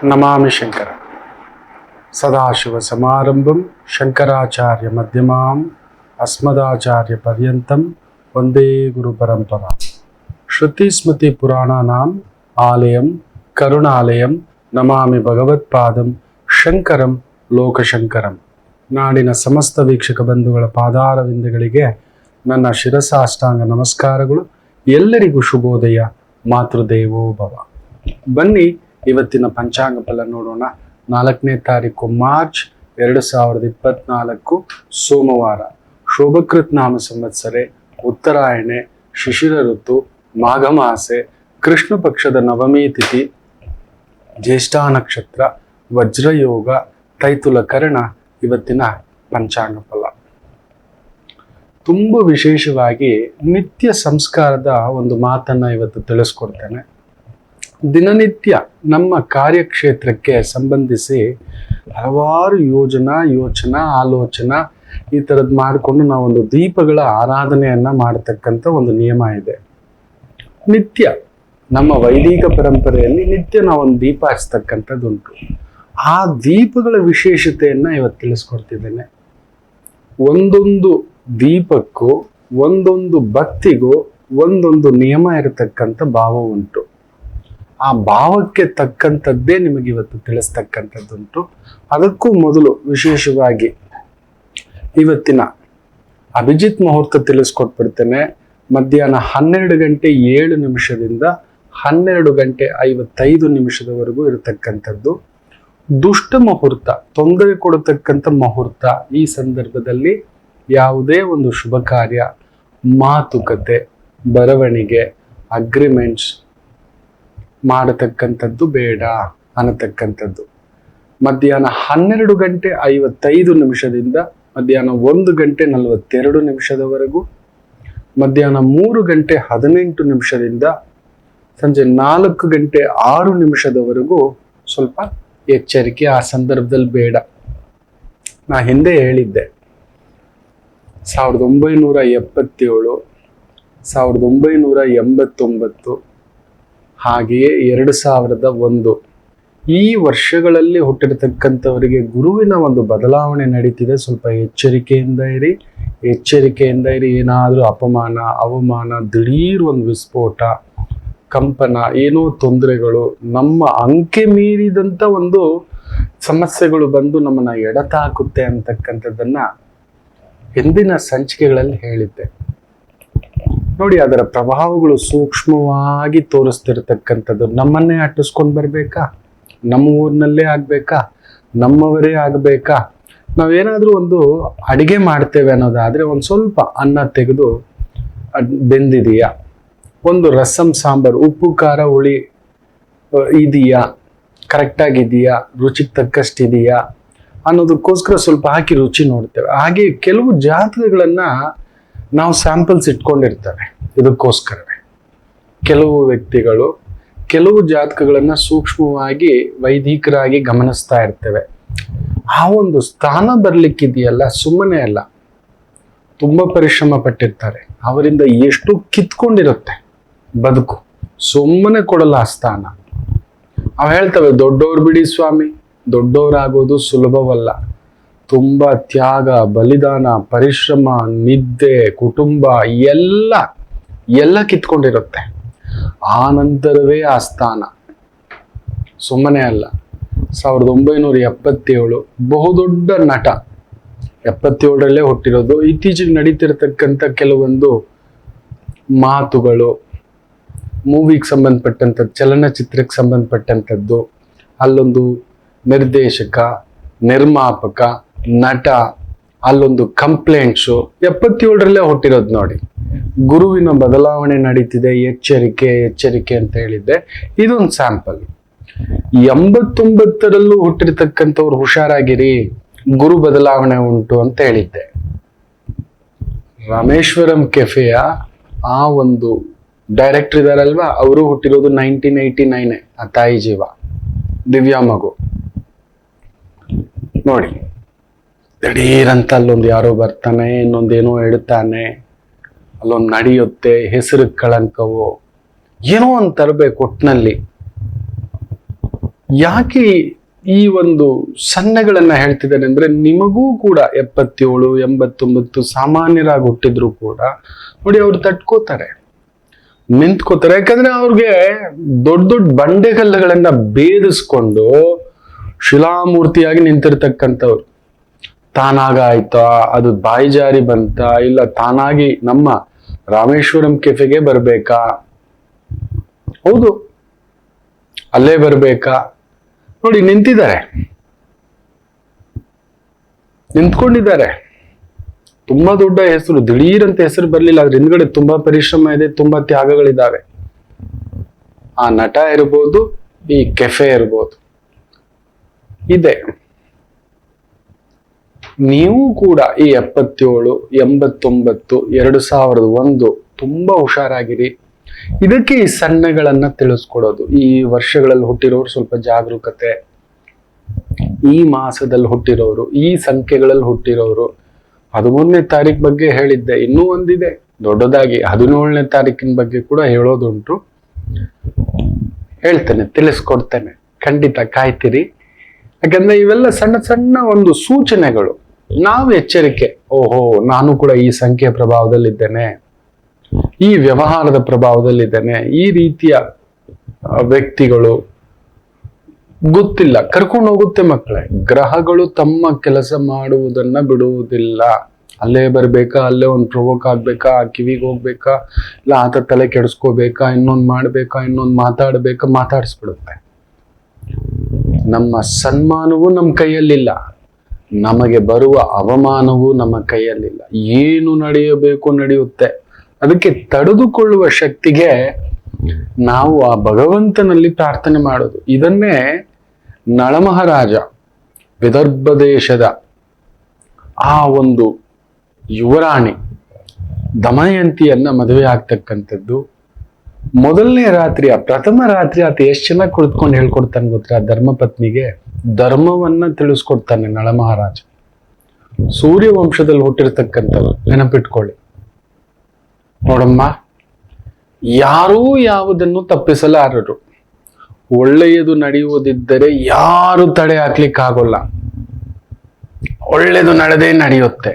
ನಮಾಮಿ ಶಂಕರ ಸದಾಶಿವ ಸಮಾರಂಭಂ ಶಂಕರಾಚಾರ್ಯ ಮಧ್ಯಮಾಂ ಅಸ್ಮದಾಚಾರ್ಯ ಪರ್ಯಂತಂ ವಂದೇ ಗುರು ಪರಂಪರಾ. ಶ್ರುತಿ ಸ್ಮೃತಿ ಪುರಾಣಾನಾಂ ಆಲಯಂ ಕರುಣಾಲಯಂ ನಮಾಮಿ ಭಗವತ್ಪಾದಂ ಶಂಕರಂ ಲೋಕಶಂಕರಂ. ನಾಡಿನ ಸಮಸ್ತ ವೀಕ್ಷಕ ಬಂಧುಗಳ ಪಾದಾರವಿಂದಗಳಿಗೆ ನನ್ನ ಶಿರಸಾಷ್ಟಾಂಗ ನಮಸ್ಕಾರಗಳು. ಎಲ್ಲರಿಗೂ ಶುಭೋದಯ. ಮಾತೃದೇವೋ ಭವ. ಬನ್ನಿ ಇವತ್ತಿನ ಪಂಚಾಂಗ ಫಲ ನೋಡೋಣ. 4ನೇ ತಾರೀಕು ಮಾರ್ಚ್ 2024 ಸೋಮವಾರ. ಶೋಭಕೃತ್ ನಾಮ ಸಂವತ್ಸರೆ, ಉತ್ತರಾಯಣೆ, ಶಿಶಿರ ಋತು, ಮಾಘಮಾಸೆ, ಕೃಷ್ಣ ಪಕ್ಷದ ನವಮಿ ತಿಥಿ, ಜ್ಯೇಷ್ಠ ನಕ್ಷತ್ರ, ವಜ್ರಯೋಗ, ತೈತುಲ ಕರ್ಣ. ಇವತ್ತಿನ ಪಂಚಾಂಗ ಫಲ ತುಂಬ ವಿಶೇಷವಾಗಿ ನಿತ್ಯ ಸಂಸ್ಕಾರದ ಒಂದು ಮಾತನ್ನ ಇವತ್ತು ತಿಳಿಸ್ಕೊಡ್ತೇನೆ. ದಿನನಿತ್ಯ ನಮ್ಮ ಕಾರ್ಯಕ್ಷೇತ್ರಕ್ಕೆ ಸಂಬಂಧಿಸಿ ಹಲವಾರು ಯೋಚನಾ ಆಲೋಚನಾ ಈ ಥರದ್ದು ಮಾಡಿಕೊಂಡು ನಾವೊಂದು ದೀಪಗಳ ಆರಾಧನೆಯನ್ನ ಮಾಡತಕ್ಕಂಥ ಒಂದು ನಿಯಮ ಇದೆ. ನಿತ್ಯ ನಮ್ಮ ವೈದಿಕ ಪರಂಪರೆಯಲ್ಲಿ ನಿತ್ಯ ನಾವೊಂದು ದೀಪ ಹಚ್ಚತಕ್ಕಂಥದ್ದುಂಟು. ಆ ದೀಪಗಳ ವಿಶೇಷತೆಯನ್ನ ಇವತ್ತು ತಿಳಿಸ್ಕೊಡ್ತಿದ್ದೇನೆ. ಒಂದೊಂದು ದೀಪಕ್ಕೂ ಒಂದೊಂದು ಬತ್ತಿಗೂ ಒಂದೊಂದು ನಿಯಮ ಇರತಕ್ಕಂಥ ಭಾವ ಉಂಟು. ಆ ಭಾವಕ್ಕೆ ತಕ್ಕಂಥದ್ದೇ ನಿಮಗೆ ಇವತ್ತು ತಿಳಿಸ್ತಕ್ಕಂಥದ್ದುಂಟು. ಅದಕ್ಕೂ ಮೊದಲು ವಿಶೇಷವಾಗಿ ಇವತ್ತಿನ ಅಭಿಜಿತ್ ಮುಹೂರ್ತ ತಿಳಿಸ್ಕೊಟ್ಬಿಡ್ತೇನೆ. ಮಧ್ಯಾಹ್ನ 12 ಗಂಟೆ 7 ನಿಮಿಷದಿಂದ 12 ಗಂಟೆ 55 ನಿಮಿಷದವರೆಗೂ ಇರತಕ್ಕಂಥದ್ದು. ದುಷ್ಟ ಮುಹೂರ್ತ, ತೊಂದರೆ ಕೊಡತಕ್ಕಂಥ ಮುಹೂರ್ತ. ಈ ಸಂದರ್ಭದಲ್ಲಿ ಯಾವುದೇ ಒಂದು ಶುಭ ಕಾರ್ಯ, ಮಾತುಕತೆ, ಬರವಣಿಗೆ, ಅಗ್ರಿಮೆಂಟ್ಸ್ ಮಾಡತಕ್ಕಂಥದ್ದು ಬೇಡ ಅನ್ನತಕ್ಕಂಥದ್ದು. ಮಧ್ಯಾಹ್ನ 12 ಗಂಟೆ 55 ನಿಮಿಷದಿಂದ ಮಧ್ಯಾಹ್ನ 1 ಗಂಟೆ 42 ನಿಮಿಷದವರೆಗೂ, ಮಧ್ಯಾಹ್ನ 3 ಗಂಟೆ 18 ನಿಮಿಷದಿಂದ ಸಂಜೆ 4 ಗಂಟೆ 6 ನಿಮಿಷದವರೆಗೂ ಸ್ವಲ್ಪ ಎಚ್ಚರಿಕೆ. ಆ ಸಂದರ್ಭದಲ್ಲಿ ಬೇಡ. ನಾ ಹಿಂದೆ ಹೇಳಿದ್ದೆ, 1977, 1989 ಹಾಗೆಯೇ 2001 ಈ ವರ್ಷಗಳಲ್ಲಿ ಹುಟ್ಟಿರತಕ್ಕಂಥವರಿಗೆ ಗುರುವಿನ ಒಂದು ಬದಲಾವಣೆ ನಡೀತಿದೆ. ಸ್ವಲ್ಪ ಎಚ್ಚರಿಕೆಯಿಂದ ಇರಿ. ಏನಾದರೂ ಅಪಮಾನ, ಅವಮಾನ, ದಿಢೀರ್ ಒಂದು ವಿಸ್ಫೋಟ, ಕಂಪನ, ಏನೋ ತೊಂದರೆಗಳು, ನಮ್ಮ ಅಂಕೆ ಮೀರಿದಂಥ ಒಂದು ಸಮಸ್ಯೆಗಳು ಬಂದು ನಮ್ಮನ್ನ ಎಡತಾಕುತ್ತೆ ಅಂತಕ್ಕಂಥದ್ದನ್ನ ಹಿಂದಿನ ಸಂಚಿಕೆಗಳಲ್ಲಿ ಹೇಳಿದ್ದೆ. ನೋಡಿ, ಅದರ ಪ್ರಭಾವಗಳು ಸೂಕ್ಷ್ಮವಾಗಿ ತೋರಿಸ್ತಿರ್ತಕ್ಕಂಥದ್ದು. ನಮ್ಮನ್ನೇ ಅಟ್ಟಿಸ್ಕೊಂಡು ಬರ್ಬೇಕಾ? ನಮ್ಮ ಊರಿನಲ್ಲೇ ಆಗ್ಬೇಕಾ? ನಮ್ಮವರೇ ಆಗ್ಬೇಕಾ? ನಾವೇನಾದ್ರೂ ಒಂದು ಅಡಿಗೆ ಮಾಡ್ತೇವೆ ಅನ್ನೋದಾದ್ರೆ ಒಂದು ಸ್ವಲ್ಪ ಅನ್ನ ತೆಗೆದು ಬೆಂದಿದೆಯಾ, ಒಂದು ರಸಂ ಸಾಂಬಾರು, ಉಪ್ಪು ಖಾರ ಹುಳಿ ಇದೆಯಾ, ಕರೆಕ್ಟಾಗಿದೆಯಾ, ರುಚಿಗೆ ತಕ್ಕಷ್ಟಿದೆಯಾ ಅನ್ನೋದಕ್ಕೋಸ್ಕರ ಸ್ವಲ್ಪ ಹಾಕಿ ರುಚಿ ನೋಡ್ತೇವೆ. ಹಾಗೆ ಕೆಲವು ಜಾತಕಗಳನ್ನ ನಾವು ಸ್ಯಾಂಪಲ್ಸ್ ಇಟ್ಕೊಂಡಿರ್ತೇವೆ. ಇದಕ್ಕೋಸ್ಕರವೇ ಕೆಲವು ವ್ಯಕ್ತಿಗಳು ಕೆಲವು ಜಾತಕಗಳನ್ನ ಸೂಕ್ಷ್ಮವಾಗಿ ವೈದಿಕರಾಗಿ ಗಮನಿಸ್ತಾ ಇರ್ತೇವೆ. ಆ ಒಂದು ಸ್ಥಾನ ಬರ್ಲಿಕ್ಕಿದೆಯಲ್ಲ, ಸುಮ್ಮನೆ ಅಲ್ಲ, ತುಂಬಾ ಪರಿಶ್ರಮ ಪಟ್ಟಿರ್ತಾರೆ. ಅವರಿಂದ ಎಷ್ಟು ಕಿತ್ಕೊಂಡಿರುತ್ತೆ ಬದುಕು, ಸುಮ್ಮನೆ ಕೊಡಲ್ಲ ಆ ಸ್ಥಾನ. ಅವ್ ಹೇಳ್ತವೆ, ದೊಡ್ಡವ್ರು ಬಿಡಿ ಸ್ವಾಮಿ, ದೊಡ್ಡವರಾಗೋದು ಸುಲಭವಲ್ಲ. ತುಂಬಾ ತ್ಯಾಗ, ಬಲಿದಾನ, ಪರಿಶ್ರಮ, ನಿದ್ದೆ, ಕುಟುಂಬ ಎಲ್ಲ ಕಿತ್ಕೊಂಡಿರುತ್ತೆ. ಆ ನಂತರವೇ ಆ ಸ್ಥಾನ, ಸುಮ್ಮನೆ ಅಲ್ಲ. 1977 ಬಹುದೊಡ್ಡ ನಟ, 77ರಲ್ಲೇ ಹುಟ್ಟಿರೋದು. ಇತ್ತೀಚೆಗೆ ನಡೀತಿರತಕ್ಕಂಥ ಕೆಲವೊಂದು ಮಾತುಗಳು, ಮೂವಿಗೆ ಸಂಬಂಧಪಟ್ಟಂಥದ್ದು, ಚಲನಚಿತ್ರಕ್ಕೆ ಸಂಬಂಧಪಟ್ಟಂಥದ್ದು, ಅಲ್ಲೊಂದು ನಿರ್ದೇಶಕ, ನಿರ್ಮಾಪಕ, ನಟ, ಅಲ್ಲೊಂದು ಕಂಪ್ಲೇಂಟ್ಸು, 77ರಲ್ಲೇ ಹುಟ್ಟಿರೋದು. ನೋಡಿ, ಗುರುವಿನ ಬದಲಾವಣೆ ನಡೀತಿದೆ, ಎಚ್ಚರಿಕೆ ಅಂತ ಹೇಳಿದ್ದೆ. ಇದೊಂದು ಸ್ಯಾಂಪಲ್. 89ರಲ್ಲೂ ಹುಟ್ಟಿರ್ತಕ್ಕಂಥವ್ರು ಹುಷಾರಾಗಿರಿ, ಗುರು ಬದಲಾವಣೆ ಉಂಟು ಅಂತ ಹೇಳಿದ್ದೆ. ರಾಮೇಶ್ವರಂ ಕೆಫೆಯ ಆ ಒಂದು ಡೈರೆಕ್ಟರ್ ಇದಾರಲ್ವಾ, ಅವರು ಹುಟ್ಟಿರೋದು 1989. ಆ ತಾಯಿ ಜೀವ, ದಿವ್ಯಾ ಮಗು. ನೋಡಿ, ದಿಢೀರಂತ ಅಲ್ಲೊಂದು ಯಾರೋ ಬರ್ತಾನೆ, ಇನ್ನೊಂದೇನೋ ಇಡ್ತಾನೆ, ಅಲ್ಲೊಂದು ನಡೆಯುತ್ತೆ, ಹೆಸರು ಕಳಂಕವು, ಏನೋ ಒಂದು ತರಬೇಕು ಒಟ್ಟಿನಲ್ಲಿ. ಯಾಕೆ ಈ ಒಂದು ಸನ್ನೆಗಳನ್ನ ಹೇಳ್ತಿದ್ದೇನೆ ಅಂದ್ರೆ, ನಿಮಗೂ ಕೂಡ 77, 89 ಸಾಮಾನ್ಯರಾಗಿ ಹುಟ್ಟಿದ್ರು ಕೂಡ ನೋಡಿ ಅವ್ರು ತಟ್ಕೋತಾರೆ, ನಿಂತ್ಕೋತಾರೆ. ಯಾಕಂದ್ರೆ ಅವ್ರಿಗೆ ದೊಡ್ಡ ದೊಡ್ಡ ಬಂಡೆಗಲ್ಲುಗಳನ್ನ ಭೇದಿಸ್ಕೊಂಡು ಶಿಲಾಮೂರ್ತಿಯಾಗಿ ನಿಂತಿರ್ತಕ್ಕಂಥವ್ರು. ತಾನಾಗ ಆಯ್ತಾ, ಅದು ಬಾಯಿ ಜಾರಿ ಬಂತ, ಇಲ್ಲ ತಾನಾಗಿ ನಮ್ಮ ರಾಮೇಶ್ವರಂ ಕೆಫೆಗೆ ಬರ್ಬೇಕಾ, ಹೌದು ಅಲ್ಲೇ ಬರ್ಬೇಕಾ, ನೋಡಿ ನಿಂತಿದ್ದಾರೆ, ನಿಂತ್ಕೊಂಡಿದ್ದಾರೆ. ತುಂಬಾ ದೊಡ್ಡ ಹೆಸರು, ದಿಢೀರಂತ ಹೆಸರು ಬರ್ಲಿಲ್ಲ, ಅದ್ರ ಹಿಂದ್ಗಡೆ ತುಂಬಾ ಪರಿಶ್ರಮ ಇದೆ, ತುಂಬಾ ತ್ಯಾಗಗಳಿದ್ದಾವೆ. ಆ ನಟ ಇರ್ಬೋದು, ಈ ಕೆಫೆ ಇರ್ಬೋದು, ಇದೆ. ನೀವು ಕೂಡ ಈ 77, 89, 2001 ತುಂಬಾ ಹುಷಾರಾಗಿರಿ. ಇದಕ್ಕೆ ಈ ಸನ್ನೆಗಳನ್ನ ತಿಳಿಸ್ಕೊಡೋದು. ಈ ವರ್ಷಗಳಲ್ಲಿ ಹುಟ್ಟಿರೋರು ಸ್ವಲ್ಪ ಜಾಗರೂಕತೆ, ಈ ಮಾಸದಲ್ಲಿ ಹುಟ್ಟಿರೋರು, ಈ ಸಂಖ್ಯೆಗಳಲ್ಲಿ ಹುಟ್ಟಿರೋರು. 13ನೇ ತಾರೀಕು ಬಗ್ಗೆ ಹೇಳಿದ್ದೆ, ಇನ್ನೂ ಒಂದಿದೆ ದೊಡ್ಡದಾಗಿ, 17ನೇ ತಾರೀಕಿನ ಬಗ್ಗೆ ಕೂಡ ಹೇಳೋದುಂಟು. ಹೇಳ್ತೇನೆ, ತಿಳಿಸ್ಕೊಡ್ತೇನೆ, ಖಂಡಿತ ಕಾಯ್ತಿರಿ. ಯಾಕಂದ್ರೆ ಇವೆಲ್ಲ ಸಣ್ಣ ಸಣ್ಣ ಒಂದು ಸೂಚನೆಗಳು. ನಾವು ಎಚ್ಚರಿಕೆ, ಓಹೋ ನಾನು ಕೂಡ ಈ ಸಂಖ್ಯೆಯ ಪ್ರಭಾವದಲ್ಲಿದ್ದೇನೆ, ಈ ವ್ಯವಹಾರದ ಪ್ರಭಾವದಲ್ಲಿದ್ದೇನೆ, ಈ ರೀತಿಯ ವ್ಯಕ್ತಿಗಳು ಗೊತ್ತಿಲ್ಲ, ಕರ್ಕೊಂಡು ಹೋಗುತ್ತೆ ಮಕ್ಕಳೇ. ಗ್ರಹಗಳು ತಮ್ಮ ಕೆಲಸ ಮಾಡುವುದನ್ನ ಬಿಡುವುದಿಲ್ಲ. ಅಲ್ಲೇ ಬರ್ಬೇಕಾ, ಅಲ್ಲೇ ಒಂದು ಪ್ರವೋಕ್ ಆಗ್ಬೇಕಾ, ಆ ಕಿವಿಗೆ ಹೋಗ್ಬೇಕಾ, ಇಲ್ಲ ಆತ ತಲೆ ಕೆಡಿಸ್ಕೋಬೇಕಾ, ಇನ್ನೊಂದು ಮಾಡ್ಬೇಕಾ, ಇನ್ನೊಂದು ಮಾತಾಡ್ಬೇಕಾ, ಮಾತಾಡಿಸ್ಬಿಡುತ್ತೆ. ನಮ್ಮ ಸನ್ಮಾನವೂ ನಮ್ಮ ಕೈಯಲ್ಲಿಲ್ಲ, ನಮಗೆ ಬರುವ ಅವಮಾನವೂ ನಮ್ಮ ಕೈಯಲ್ಲಿಲ್ಲ. ಏನು ನಡೆಯಬೇಕು ನಡೆಯುತ್ತೆ. ಅದಕ್ಕೆ ತಡೆದುಕೊಳ್ಳುವ ಶಕ್ತಿಗೆ ನಾವು ಆ ಭಗವಂತನಲ್ಲಿ ಪ್ರಾರ್ಥನೆ ಮಾಡೋದು. ಇದನ್ನೇ ನಳಮಹಾರಾಜ ವಿದರ್ಭ ದೇಶದ ಆ ಒಂದು ಯುವರಾಣಿ ದಮಯಂತಿಯನ್ನ ಮದುವೆ ಆಗ್ತಕ್ಕಂಥದ್ದು. ಮೊದಲನೇ ರಾತ್ರಿಯ ಪ್ರಥಮ ರಾತ್ರಿ ಆತ ಎಷ್ಟು ಚೆನ್ನಾಗಿ ಕುಳಿತುಕೊಂಡು ಹೇಳ್ಕೊಡ್ತಾನೆ ಗೊತ್ತಾ, ಧರ್ಮಪತ್ನಿಗೆ ಧರ್ಮವನ್ನ ತಿಳಿಸ್ಕೊಡ್ತಾನೆ ನಳಮಹಾರಾಜ. ಸೂರ್ಯವಂಶದಲ್ಲಿ ಹುಟ್ಟಿರ್ತಕ್ಕಂಥವ್ರು, ನೆನಪಿಟ್ಕೊಳ್ಳಿ. ನೋಡಮ್ಮ, ಯಾರೂ ಯಾವುದನ್ನು ತಪ್ಪಿಸಲಾರರು. ಒಳ್ಳೆಯದು ನಡೆಯುವುದಿದ್ದರೆ ಯಾರು ತಡೆ ಹಾಕ್ಲಿಕ್ಕಾಗೋಲ್ಲ. ಒಳ್ಳೆಯದು ನಡೆದೇ ನಡೆಯುತ್ತೆ.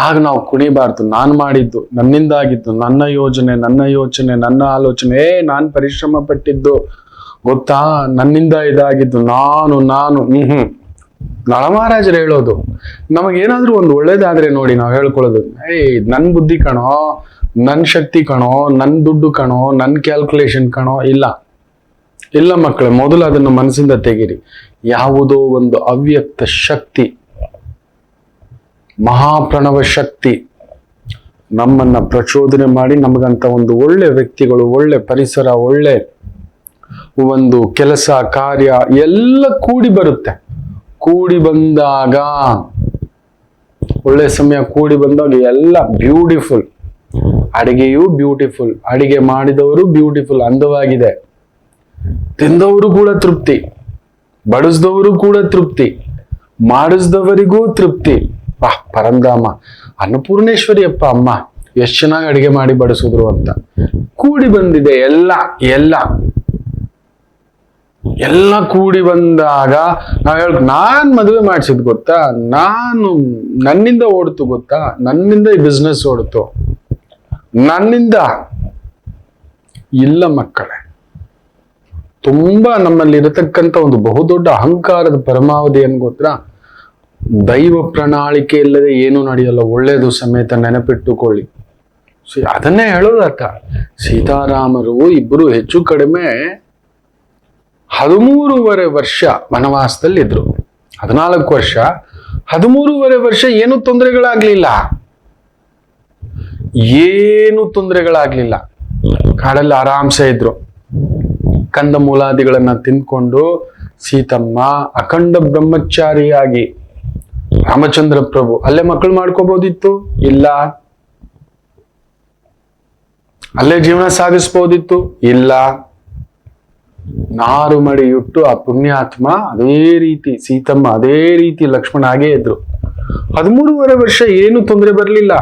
ಆಗ ನಾವು ಕುಣಿಬಾರ್ದು. ನಾನು ಮಾಡಿದ್ದು, ನನ್ನಿಂದ ಆಗಿದ್ದು, ನನ್ನ ಯೋಜನೆ, ನನ್ನ ಯೋಚನೆ, ನನ್ನ ಆಲೋಚನೆ, ನಾನು ಪರಿಶ್ರಮ ಪಟ್ಟಿದ್ದು ಗೊತ್ತಾ, ನನ್ನಿಂದ ಇದಾಗಿದ್ದು, ನಾನು ನಳಮಹಾರಾಜರು ಹೇಳೋದು. ನಮಗೇನಾದ್ರೂ ಒಂದು ಒಳ್ಳೇದಾದ್ರೆ ನೋಡಿ ನಾವು ಹೇಳ್ಕೊಳ್ಳೋದು, ನನ್ ಬುದ್ಧಿ ಕಣೋ, ನನ್ ಶಕ್ತಿ ಕಣೋ, ನನ್ ದುಡ್ಡು ಕಣೋ, ನನ್ ಕ್ಯಾಲ್ಕುಲೇಷನ್ ಕಣೋ. ಇಲ್ಲ ಮಕ್ಕಳೇ, ಮೊದಲು ಅದನ್ನು ಮನಸ್ಸಿಂದ ತೆಗೀರಿ. ಯಾವುದೋ ಒಂದು ಅವ್ಯಕ್ತ ಶಕ್ತಿ, ಮಹಾಪ್ರಣವ ಶಕ್ತಿ ನಮ್ಮನ್ನ ಪ್ರಚೋದನೆ ಮಾಡಿ ನಮಗಂತ ಒಂದು ಒಳ್ಳೆ ವ್ಯಕ್ತಿಗಳು, ಒಳ್ಳೆ ಪರಿಸರ, ಒಳ್ಳೆ ಒಂದು ಕೆಲಸ ಕಾರ್ಯ ಎಲ್ಲ ಕೂಡಿ ಬರುತ್ತೆ. ಕೂಡಿ ಬಂದಾಗ, ಒಳ್ಳೆ ಸಮಯ ಕೂಡಿ ಬಂದಾಗ ಎಲ್ಲ ಬ್ಯೂಟಿಫುಲ್. ಅಡಿಗೆಯೂ ಬ್ಯೂಟಿಫುಲ್, ಅಡಿಗೆ ಮಾಡಿದವರು ಬ್ಯೂಟಿಫುಲ್, ಅಂದವಾಗಿದೆ. ತಿಂದವರು ಕೂಡ ತೃಪ್ತಿ, ಬಡಿಸಿದವರು ಕೂಡ ತೃಪ್ತಿ, ಮಾಡಿಸಿದವರಿಗೂ ತೃಪ್ತಿ. ಪರಂಧಾಮ ಅನ್ನಪೂರ್ಣೇಶ್ವರಿ ಅಪ್ಪ ಅಮ್ಮ ಎಷ್ಟು ಚೆನ್ನಾಗಿ ಅಡಿಗೆ ಮಾಡಿ ಬಡಿಸಿದ್ರು ಅಂತ. ಕೂಡಿ ಬಂದಿದೆ ಎಲ್ಲ ಕೂಡಿ ಬಂದಾಗ ನಾನ್ ಮದುವೆ ಮಾಡಿಸಿದ್ ಗೊತ್ತಾ, ನನ್ನಿಂದ ಓಡ್ತು ಗೊತ್ತಾ, ನನ್ನಿಂದ ಈ ಬಿಸ್ನೆಸ್ ಓಡ್ತು, ನನ್ನಿಂದ ಇಲ್ಲ ಮಕ್ಕಳೇ. ತುಂಬಾ ನಮ್ಮಲ್ಲಿ ಇರತಕ್ಕಂಥ ಒಂದು ಬಹುದೊಡ್ಡ ಅಹಂಕಾರದ ಪರಮಾವಧಿ ಏನ್ ಗೊತ್ತಾ, ದೈವ ಪ್ರಣಾಳಿಕೆ ಇಲ್ಲದೆ ಏನು ನಡೆಯಲ್ಲ. ಒಳ್ಳೇದು ಸಮೇತ ನೆನಪಿಟ್ಟುಕೊಳ್ಳಿ. ಅದನ್ನೇ ಹೇಳೋದಾತ. ಸೀತಾರಾಮರು ಇಬ್ಬರು ಹೆಚ್ಚು ಕಡಿಮೆ 13.5 ವರ್ಷ ವನವಾಸದಲ್ಲಿದ್ರು. 14 ವರ್ಷ, 13.5 ವರ್ಷ ಏನು ತೊಂದರೆಗಳಾಗ್ಲಿಲ್ಲ, ಕಾಡಲ್ಲಿ ಆರಾಮ್ಸೆ ಇದ್ರು. ಕಂದ ಮೂಲಾದಿಗಳನ್ನ ತಿಂದ್ಕೊಂಡು ಸೀತಮ್ಮ ಅಖಂಡ ಬ್ರಹ್ಮಚಾರಿಯಾಗಿ, ರಾಮಚಂದ್ರ ಪ್ರಭು ಅಲ್ಲೇ ಮಕ್ಕಳು ಮಾಡ್ಕೋಬಹುದಿತ್ತು, ಇಲ್ಲ. ಅಲ್ಲೇ ಜೀವನ ಸಾಗಿಸ್ಬೋದಿತ್ತು, ಇಲ್ಲ. ನಾರು ಮಡಿಯುಟ್ಟು ಆ ಪುಣ್ಯಾತ್ಮ ಅದೇ ರೀತಿ, ಸೀತಮ್ಮ ಅದೇ ರೀತಿ, ಲಕ್ಷ್ಮಣ ಹಾಗೇ ಇದ್ರು. 13.5 ವರ್ಷ ಏನು ತೊಂದರೆ ಬರಲಿಲ್ಲ.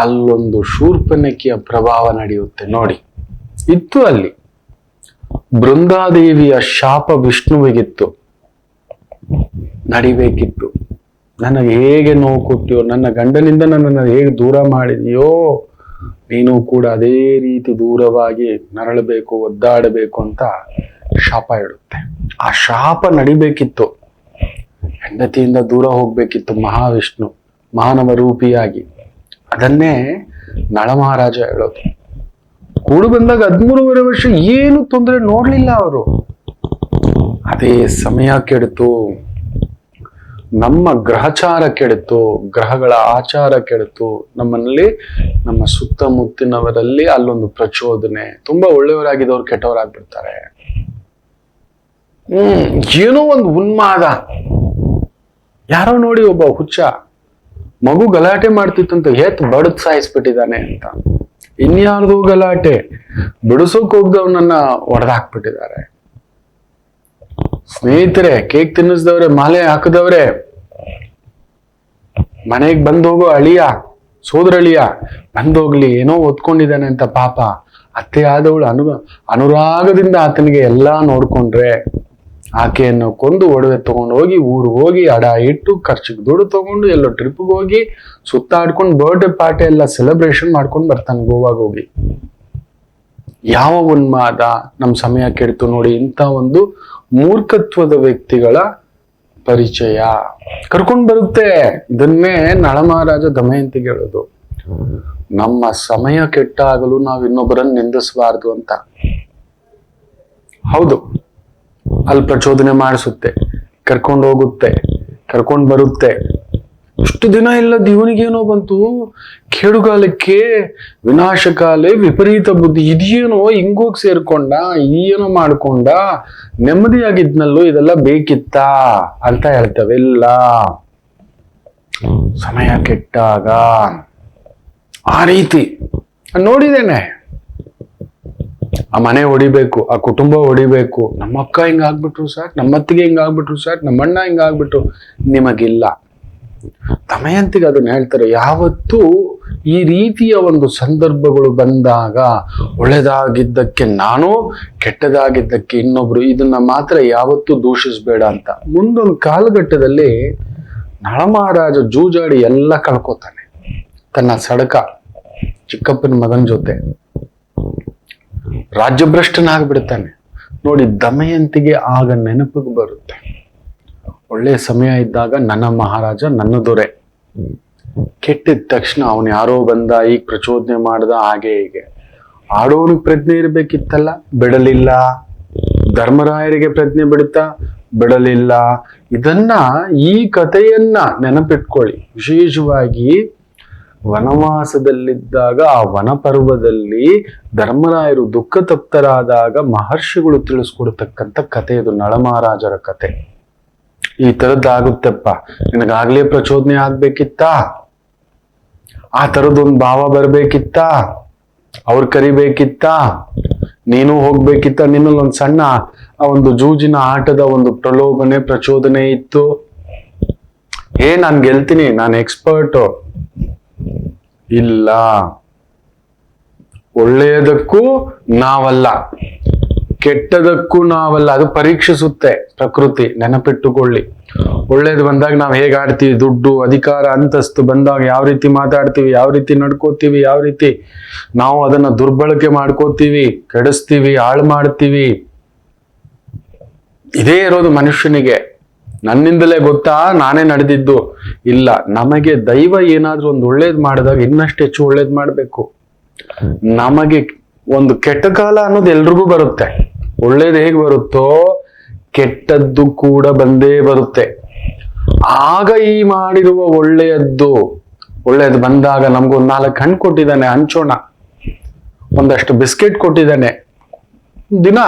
ಅಲ್ಲೊಂದು ಶೂರ್ಪನಖಿಯ ಪ್ರಭಾವ ನಡೆಯುತ್ತೆ ನೋಡಿ, ಇತ್ತು ಅಲ್ಲಿ. ಬೃಂದಾದೇವಿಯ ಶಾಪ ವಿಷ್ಣುವಿಗಿತ್ತು, ನಡಿಬೇಕಿತ್ತು. ನನಗೆ ಹೇಗೆ ನೋವು ಕೊಟ್ಟಿಯೋ, ನನ್ನ ಗಂಡನಿಂದ ನನ್ನನ್ನು ಹೇಗೆ ದೂರ ಮಾಡಿದೆಯೋ, ನೀನು ಕೂಡ ಅದೇ ರೀತಿ ದೂರವಾಗಿ ನರಳಬೇಕು, ಒದ್ದಾಡಬೇಕು ಅಂತ ಶಾಪ ಇಡುತ್ತೆ. ಆ ಶಾಪ ನಡಿಬೇಕಿತ್ತು, ಹೆಂಡತಿಯಿಂದ ದೂರ ಹೋಗ್ಬೇಕಿತ್ತು ಮಹಾವಿಷ್ಣು ಮಾನವ ರೂಪಿಯಾಗಿ. ಅದನ್ನೇ ನಳಮಹಾರಾಜ ಹೇಳೋದು. ಕೂಡು ಬಂದಾಗ 13.5 ವರ್ಷ ಏನು ತೊಂದರೆ ನೋಡ್ಲಿಲ್ಲ ಅವರು. ಅದೇ ಸಮಯ ಕೆಡಿತು, ನಮ್ಮ ಗ್ರಹಚಾರ ಕೆಡಿತು, ಗ್ರಹಗಳ ಆಚಾರ ಕೆಡಿತು. ನಮ್ಮಲ್ಲಿ ನಮ್ಮ ಸುತ್ತಮುತ್ತಿನವರಲ್ಲಿ ಅಲ್ಲೊಂದು ಪ್ರಚೋದನೆ, ತುಂಬಾ ಒಳ್ಳೆಯವರಾಗಿದ್ದವ್ರು ಕೆಟ್ಟವರಾಗ್ಬಿಡ್ತಾರೆ. ಏನೋ ಒಂದು ಉನ್ಮಾದ. ಯಾರೋ ನೋಡಿ ಒಬ್ಬ ಹುಚ್ಚ ಮಗು ಗಲಾಟೆ ಮಾಡ್ತಿತ್ತಂತ ಬಡದ್ ಸಾಯಿಸ್ಬಿಟ್ಟಿದ್ದಾನೆ ಅಂತ. ಇನ್ಯಾರ್ದು ಗಲಾಟೆ, ಬಿಡಿಸೋಕ್ ಹೋಗ್ದವನನ್ನ ಹೊಡೆದಾಕ್ಬಿಟ್ಟಿದ್ದಾರೆ. ಸ್ನೇಹಿತರೆ, ಕೇಕ್ ತಿನ್ನಿಸ್ದವ್ರೆ, ಮಾಲೆ ಹಾಕಿದವ್ರೆ, ಮನೆಗ್ ಬಂದೋಗೋ ಅಳಿಯ, ಸೋದರಳಿಯ ಬಂದೋಗ್ಲಿ, ಏನೋ ಒತ್ಕೊಂಡಿದ್ದಾನೆ ಅಂತ ಪಾಪ ಅತ್ತೆ ಆದವಳು ಅನುರಾಗದಿಂದ ಆತನಿಗೆ ಎಲ್ಲಾ ನೋಡ್ಕೊಂಡ್ರೆ, ಆಕೆಯನ್ನು ಕೊಂದು ಒಡವೆ ತಗೊಂಡು ಹೋಗಿ ಊರಿಗೆ ಹೋಗಿ ಅಡ ಇಟ್ಟು ಖರ್ಚಿಗೆ ದುಡ್ಡು ತಗೊಂಡು ಎಲ್ಲೋ ಟ್ರಿಪ್ಗೆ ಹೋಗಿ ಸುತ್ತಾಡ್ಕೊಂಡು ಬರ್ಡೇ ಪಾರ್ಟಿ ಎಲ್ಲ ಸೆಲೆಬ್ರೇಷನ್ ಮಾಡ್ಕೊಂಡು ಬರ್ತಾನೆ ಗೋವಾಗ ಹೋಗಿ. ಯಾವ ಉನ್ಮಾದ ನಮ್ ಸಮಯ ಕೆಡ್ತು ನೋಡಿ. ಇಂಥ ಒಂದು ಮೂರ್ಖತ್ವದ ವ್ಯಕ್ತಿಗಳ ಪರಿಚಯ ಕರ್ಕೊಂಡು ಬರುತ್ತೆ. ಇದನ್ನೇ ನಳಮಹಾರಾಜ ದಮಯಂತಿಗೆ ಹೇಳೋದು, ನಮ್ಮ ಸಮಯ ಕೆಟ್ಟಾಗಲು ನಾವು ಇನ್ನೊಬ್ಬರನ್ನು ನಿಂದಿಸಬಾರ್ದು ಅಂತ. ಹೌದು, ಅಲ್ಲಿ ಪ್ರಚೋದನೆ ಮಾಡಿಸುತ್ತೆ, ಕರ್ಕೊಂಡು ಹೋಗುತ್ತೆ, ಕರ್ಕೊಂಡು ಬರುತ್ತೆ. ಇಷ್ಟು ದಿನ ಇಲ್ಲದ ಇವನಿಗೇನೋ ಬಂತು, ಕೇಡುಗಾಲಕ್ಕೆ ವಿನಾಶಕಾಲೆ ವಿಪರೀತ ಬುದ್ಧಿ. ಇದೇನೋ ಹಿಂಗೋಗಿ ಸೇರ್ಕೊಂಡ, ಏನೋ ಮಾಡ್ಕೊಂಡ, ನೆಮ್ಮದಿಯಾಗಿದ್ನಲ್ಲೂ ಇದೆಲ್ಲ ಬೇಕಿತ್ತಾ ಅಂತ ಹೇಳ್ತವೆ. ಇಲ್ಲ, ಸಮಯ ಕೆಟ್ಟಾಗ ಆ ರೀತಿ ನೋಡಿದ್ದೇನೆ. ಆ ಮನೆ ಹೊಡಿಬೇಕು, ಆ ಕುಟುಂಬ ಹೊಡಿಬೇಕು. ನಮ್ಮ ಅಕ್ಕ ಹಿಂಗಾಗ್ಬಿಟ್ರು ಸರ್, ನಮ್ಮತ್ತಿಗೆ ಹಿಂಗಾಗ್ಬಿಟ್ರು ಸರ್, ನಮ್ಮಣ್ಣ ಹಿಂಗಾಗ್ಬಿಟ್ರು. ನಿಮಗಿಲ್ಲ. ದಮಯಂತಿಗೆ ಅದನ್ನ ಹೇಳ್ತಾರೆ. ಯಾವತ್ತೂ ಈ ರೀತಿಯ ಒಂದು ಸಂದರ್ಭಗಳು ಬಂದಾಗ ಒಳ್ಳೆದಾಗಿದ್ದಕ್ಕೆ ನಾನು, ಕೆಟ್ಟದಾಗಿದ್ದಕ್ಕೆ ಇನ್ನೊಬ್ರು, ಇದನ್ನ ಮಾತ್ರ ಯಾವತ್ತೂ ದೂಷಿಸ್ಬೇಡ ಅಂತ. ಮುಂದೊಂದು ಕಾಲಘಟ್ಟದಲ್ಲಿ ನಳಮಹಾರಾಜ ಜೂಜಾಡಿ ಎಲ್ಲ ಕಳ್ಕೊತಾನೆ. ತನ್ನ ಸಡಕ ಚಿಕ್ಕಪ್ಪನ ಮಗನ ಜೊತೆ ರಾಜ್ಯಭ್ರಷ್ಟನಾಗ್ಬಿಡ್ತಾನೆ. ನೋಡಿ, ದಮಯಂತಿಗೆ ಆಗ ನೆನಪಿಗೆ ಬರುತ್ತೆ, ಒಳ್ಳೆಯ ಸಮಯ ಇದ್ದಾಗ ನನ್ನ ಮಹಾರಾಜ, ನನ್ನ ದೊರೆ. ಕೆಟ್ಟಿದ ತಕ್ಷಣ ಅವನು ಯಾರೋ ಬಂದ, ಈಗ ಪ್ರಚೋದನೆ ಮಾಡ್ದ, ಹಾಗೆ ಹೀಗೆ. ಆಡೋನಿಗೆ ಪ್ರಜ್ಞೆ ಇರ್ಬೇಕಿತ್ತಲ್ಲ, ಬಿಡಲಿಲ್ಲ. ಧರ್ಮರಾಯರಿಗೆ ಪ್ರಜ್ಞೆ ಬಿಡುತ್ತಾ, ಬಿಡಲಿಲ್ಲ. ಇದನ್ನ, ಈ ಕಥೆಯನ್ನ ನೆನಪಿಟ್ಕೊಳ್ಳಿ. ವಿಶೇಷವಾಗಿ ವನವಾಸದಲ್ಲಿದ್ದಾಗ ಆ ವನಪರ್ವದಲ್ಲಿ ಧರ್ಮರಾಯರು ದುಃಖ ತಪ್ತರಾದಾಗ ಮಹರ್ಷಿಗಳು ತಿಳಿಸ್ಕೊಡ್ತಕ್ಕಂಥ ಕಥೆ ಇದು, ನಳಮಹಾರಾಜರ ಕಥೆ. ಈ ತರದ್ದಾಗುತ್ತಪ್ಪ, ನಿನಗಾಗ್ಲೇ ಪ್ರಚೋದನೆ ಆಗ್ಬೇಕಿತ್ತಾ, ಆ ತರದೊಂದು ಭಾವ ಬರ್ಬೇಕಿತ್ತಾ, ಅವ್ರು ಕರಿಬೇಕಿತ್ತಾ, ನೀನು ಹೋಗ್ಬೇಕಿತ್ತ, ನಿನ್ನಲ್ಲಿ ಒಂದು ಸಣ್ಣ ಆ ಒಂದು ಜೂಜಿನ ಆಟದ ಒಂದು ಪ್ರಲೋಭನೆ, ಪ್ರಚೋದನೆ ಇತ್ತು. ನಾನ್ ಗೆಲ್ತೀನಿ, ನಾನು ಎಕ್ಸ್ಪರ್ಟು. ಇಲ್ಲ, ಒಳ್ಳೆಯದಕ್ಕೂ ನಾವಲ್ಲ, ಕೆಟ್ಟದಕ್ಕೂ ನಾವಲ್ಲ. ಅದು ಪರೀಕ್ಷಿಸುತ್ತೆ ಪ್ರಕೃತಿ, ನೆನಪಿಟ್ಟುಕೊಳ್ಳಿ. ಒಳ್ಳೇದು ಬಂದಾಗ ನಾವು ಹೇಗೆ ಆಡ್ತೀವಿ, ದುಡ್ಡು, ಅಧಿಕಾರ, ಅಂತಸ್ತು ಬಂದಾಗ ಯಾವ ರೀತಿ ಮಾತಾಡ್ತೀವಿ, ಯಾವ ರೀತಿ ನಡ್ಕೋತೀವಿ, ಯಾವ ರೀತಿ ನಾವು ಅದನ್ನ ದುರ್ಬಳಕೆ ಮಾಡ್ಕೋತೀವಿ, ಕೆಡಿಸ್ತೀವಿ, ಹಾಳು ಮಾಡ್ತೀವಿ. ಇದೇ ಇರೋದು ಮನುಷ್ಯನಿಗೆ. ನನ್ನಿಂದಲೇ ಗೊತ್ತಾ ನಾನೇ ನಡೆದಿದ್ದು. ಇಲ್ಲ, ನಮಗೆ ದೈವ ಏನಾದ್ರೂ ಒಂದು ಒಳ್ಳೇದು ಮಾಡಿದಾಗ ಇನ್ನಷ್ಟು ಹೆಚ್ಚು ಒಳ್ಳೇದು ಮಾಡ್ಬೇಕು. ನಮಗೆ ಒಂದು ಕೆಟ್ಟ ಕಾಲ ಅನ್ನೋದು ಎಲ್ರಿಗೂ ಬರುತ್ತೆ. ಒಳ್ಳೇದು ಹೇಗೆ ಬರುತ್ತೋ ಕೆಟ್ಟದ್ದು ಕೂಡ ಬಂದೇ ಬರುತ್ತೆ. ಆಗ ಈ ಮಾಡಿರುವ ಒಳ್ಳೆಯದು ಬಂದಾಗ ನಮ್ಗೊಂದು 4 ಹಣ್ಣು ಕೊಟ್ಟಿದ್ದಾನೆ, ಹಂಚೋಣ. ಒಂದಷ್ಟು ಬಿಸ್ಕೆಟ್ ಕೊಟ್ಟಿದ್ದಾನೆ, ದಿನ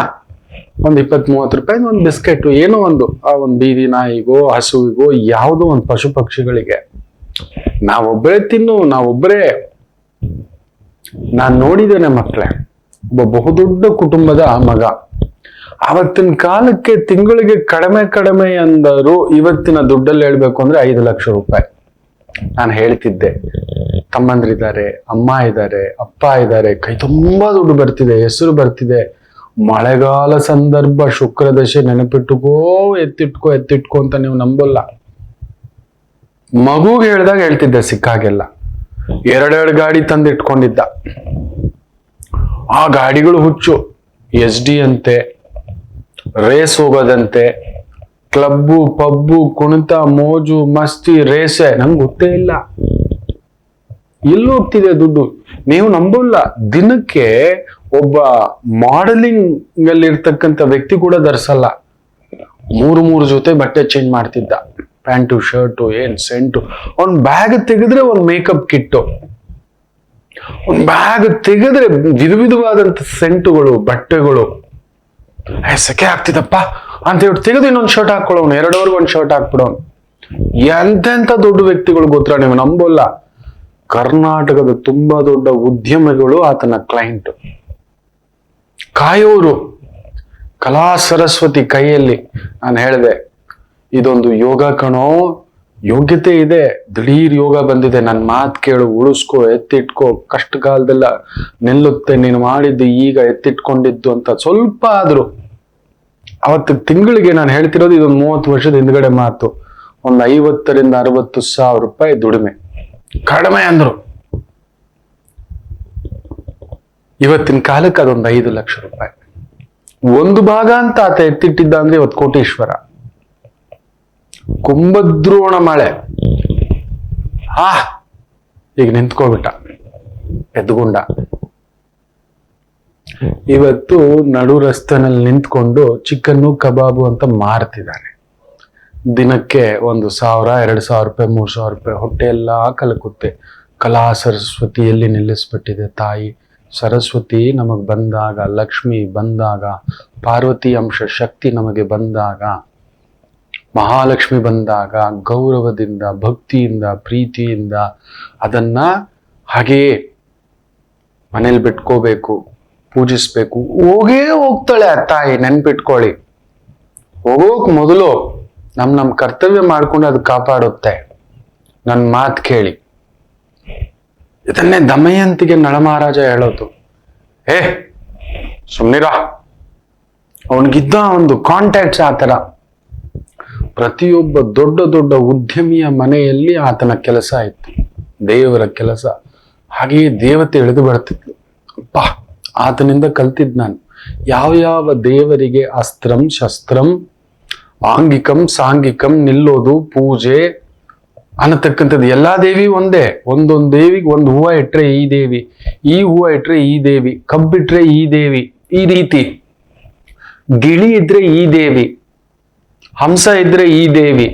ಒಂದು 20-30 ರೂಪಾಯಿ ಒಂದು ಬಿಸ್ಕೆಟ್, ಏನೋ ಒಂದು ಆ ಒಂದು ಬೀದಿ ನಾಯಿಗೋ, ಹಸುವಿಗೋ, ಯಾವುದೋ ಒಂದು ಪಶು ಪಕ್ಷಿಗಳಿಗೆ. ನಾವೊಬ್ಬರೇ ತಿನ್ನು, ನಾವೊಬ್ಬರೇ. ನಾನ್ ನೋಡಿದ್ದೇನೆ ಮಕ್ಕಳೇ, ಒಬ್ಬ ಬಹುದೊಡ್ಡ ಕುಟುಂಬದ ಮಗ. ಆವತ್ತಿನ ಕಾಲಕ್ಕೆ ತಿಂಗಳಿಗೆ ಕಡಿಮೆ ಅಂದರು, ಇವತ್ತಿನ ದುಡ್ಡಲ್ಲಿ ಹೇಳ್ಬೇಕು ಅಂದ್ರೆ 5 ಲಕ್ಷ ರೂಪಾಯಿ. ನಾನು ಹೇಳ್ತಿದ್ದೆ, ತಮ್ಮಂದ್ರಿದ್ದಾರೆ, ಅಮ್ಮ ಇದ್ದಾರೆ, ಅಪ್ಪ ಇದ್ದಾರೆ, ಕೈ ತುಂಬಾ ದುಡ್ಡು ಬರ್ತಿದೆ, ಹೆಸರು ಬರ್ತಿದೆ, ಮಳೆಗಾಲ ಸಂದರ್ಭ, ಶುಕ್ರ ದಶೆ ನೆನಪಿಟ್ಟುಕೋ, ಎತ್ತಿಟ್ಕೋ ಅಂತ ನೀವು ನಂಬಲ್ಲ. ಮಗುಗೆ ಹೇಳ್ದಾಗ ಹೇಳ್ತಿದ್ದೆ ಸಿಕ್ಕಾಗೆಲ್ಲ. ಎರಡೆರಡು ಗಾಡಿ ತಂದು ಇಟ್ಕೊಂಡಿದ್ದ. ಆ ಗಾಡಿಗಳು ಹುಚ್ಚು. SD ಅಂತೆ, ರೇಸ್ ಹೋಗೋದಂತೆ, ಕ್ಲಬ್ಬು ಪಬ್ಬು, ಕುಣಿತ ಮೋಜು ಮಸ್ತಿ ರೇಸೆ. ನಂಗೆ ಗೊತ್ತೇ ಇಲ್ಲ ಎಲ್ಲಿ ಹೋಗ್ತಿದೆ ದುಡ್ಡು. ನೀವು ನಂಬಲ್ಲ, ದಿನಕ್ಕೆ ಒಬ್ಬ ಮಾಡೆಲಿಂಗ್ ಅಲ್ಲಿ ಇರ್ತಕ್ಕಂಥ ವ್ಯಕ್ತಿ ಕೂಡ ಧರಿಸಲ್ಲ. ಮೂರು ಜೊತೆ ಬಟ್ಟೆ ಚೇಂಜ್ ಮಾಡ್ತಿದ್ದ. ಪ್ಯಾಂಟು ಶರ್ಟು ಏನ್ ಸೆಂಟು. ಅವ್ನ್ ಬ್ಯಾಗ್ ತೆಗೆದ್ರೆ ಒಂದ್ ಮೇಕಪ್ ಕಿಟ್ಟು, ಒಂದ್ ಬ್ಯಾಗ್ ತೆಗೆದ್ರೆ ವಿಧವಾದಂತ ಸೆಂಟುಗಳು, ಬಟ್ಟೆಗಳು. ಸೆಕೆ ಆಗ್ತಿದಪ್ಪ ಅಂತ ಹೇಳಿ ತೆಗೆದು ಇನ್ನೊಂದು ಶರ್ಟ್ ಹಾಕೊಳ್ಳೋನು, 2 ಅವರ್ಗೆ ಒಂದು ಶರ್ಟ್ ಹಾಕ್ಬಿಡೋನು. ಎಂತೆಂತ ದೊಡ್ಡ ವ್ಯಕ್ತಿಗಳು ಗೊತ್ತಾ, ನೀವು ನಂಬೋಲ್ಲ. ಕರ್ನಾಟಕದ ತುಂಬಾ ದೊಡ್ಡ ಉದ್ಯಮಿಗಳು ಆತನ ಕ್ಲೈಂಟ್. ಕಾಯೋರು. ಕಲಾ ಸರಸ್ವತಿ ಕೈಯಲ್ಲಿ. ನಾನು ಹೇಳಿದೆ, ಇದೊಂದು ಯೋಗ ಕಣೋ, ಯೋಗ್ಯತೆ ಇದೆ. ದಿಢೀರ್ ಯೋಗ ಬಂದಿದೆ. ನನ್ನ ಮಾತು ಕೇಳು, ಉಳಿಸ್ಕೋ, ಎತ್ತಿಟ್ಕೋ. ಕಷ್ಟ ಕಾಲದೆಲ್ಲ ನಿಲ್ಲುತ್ತೆ. ನೀನು ಮಾಡಿದ್ದು ಈಗ ಎತ್ತಿಟ್ಕೊಂಡಿದ್ದು ಅಂತ ಸ್ವಲ್ಪ ಆದ್ರು. ಅವತ್ತು ತಿಂಗಳಿಗೆ ನಾನು ಹೇಳ್ತಿರೋದು ಇದೊಂದು 30 ವರ್ಷದ ಹಿಂದ್ಗಡೆ ಮಾತು. ಒಂದು 50,000 to 60,000 ರೂಪಾಯಿ ದುಡಿಮೆ. ಕಡಿಮೆ ಅಂದ್ರು. ಇವತ್ತಿನ ಕಾಲಕ್ಕೆ ಅದೊಂದು 5 ಲಕ್ಷ ರೂಪಾಯಿ. ಒಂದು ಭಾಗ ಅಂತ ಆತ ಎತ್ತಿಟ್ಟಿದ್ದ ಅಂದ್ರೆ ಇವತ್ತು ಕೋಟೀಶ್ವರ. ಕುಂಭದ್ರೋಣ ಮಳೆ ಈಗ ನಿಂತ್ಕೊಬಿಟ್ಟ, ಎದ್ದುಗುಂಡ. ಇವತ್ತು ನಡು ರಸ್ತೆನಲ್ಲಿ ನಿಂತ್ಕೊಂಡು ಚಿಕನ್ನು ಕಬಾಬು ಅಂತ ಮಾರ್ತಿದ್ದಾನೆ. ದಿನಕ್ಕೆ 1,000, 2,000 ರೂಪಾಯಿ, 3,000 ರೂಪಾಯಿ. ಹೊಟ್ಟೆ ಎಲ್ಲಾ ಕಲಕುತ್ತೆ. ಕಲಾ ಸರಸ್ವತಿ ಎಲ್ಲಿ ನಿಲ್ಲಿಸ್ಬಿಟ್ಟಿದೆ ತಾಯಿ. ಸರಸ್ವತಿ ನಮಗ್ ಬಂದಾಗ, ಲಕ್ಷ್ಮಿ ಬಂದಾಗ, ಪಾರ್ವತಿ ಅಂಶ ಶಕ್ತಿ ನಮಗೆ ಬಂದಾಗ, ಮಹಾಲಕ್ಷ್ಮಿ ಬಂದಾಗ ಗೌರವದಿಂದ, ಭಕ್ತಿಯಿಂದ, ಪ್ರೀತಿಯಿಂದ ಅದನ್ನ ಹಾಗೆಯೇ ಮನೇಲಿ ಬಿಟ್ಕೋಬೇಕು, ಪೂಜಿಸ್ಬೇಕು. ಹೋಗ್ತಾಳೆ ಆ ತಾಯಿ, ನೆನ್ಪಿಟ್ಕೊಳ್ಳಿ. ಹೋಗೋಕ್ ಮೊದಲು ನಮ್ ಕರ್ತವ್ಯ ಮಾಡ್ಕೊಂಡು ಅದು ಕಾಪಾಡುತ್ತೆ. ನನ್ನ ಮಾತು ಕೇಳಿ. ಇದನ್ನೇ ದಮಯಂತಿಗೆ ನಳಮಹಾರಾಜ ಹೇಳೋದು. ಸುಮ್ನಿರ. ಅವನಿಗಿದ್ದ ಒಂದು ಕಾಂಟ್ಯಾಕ್ಟ್ಸ್ ಆತರ. ಪ್ರತಿಯೊಬ್ಬ ದೊಡ್ಡ ದೊಡ್ಡ ಉದ್ಯಮಿಯ ಮನೆಯಲ್ಲಿ ಆತನ ಕೆಲಸ ಇತ್ತು, ದೇವರ ಕೆಲಸ. ಹಾಗೆಯೇ ದೇವತೆ ಇಳಿದು ಬರ್ತಿದ್ಲು. ಆತನಿಂದ ಕಲ್ತಿದ್ ನಾನು. ಯಾವ ದೇವರಿಗೆ ಅಸ್ತ್ರಂ ಶಸ್ತ್ರಂ ಆಂಗಿಕಂ ಸಾಂಗಿಕಂ ನಿಲ್ಲೋದು, ಪೂಜೆ ಅನ್ನತಕ್ಕಂಥದ್ದು ಎಲ್ಲಾ ದೇವಿ ಒಂದೇ. ಒಂದೊಂದು ದೇವಿಗೆ ಒಂದು ಹೂವು ಇಟ್ರೆ ಈ ದೇವಿ, ಈ ಹೂವು ಇಟ್ರೆ ಈ ದೇವಿ, ಕಬ್ಬಿಟ್ರೆ ಈ ದೇವಿ, ಈ ರೀತಿ. ಗಿಳಿ ಇದ್ರೆ ಈ ದೇವಿ, ಹಂಸ ಇದ್ರೆ ಈ ದೇವಿ,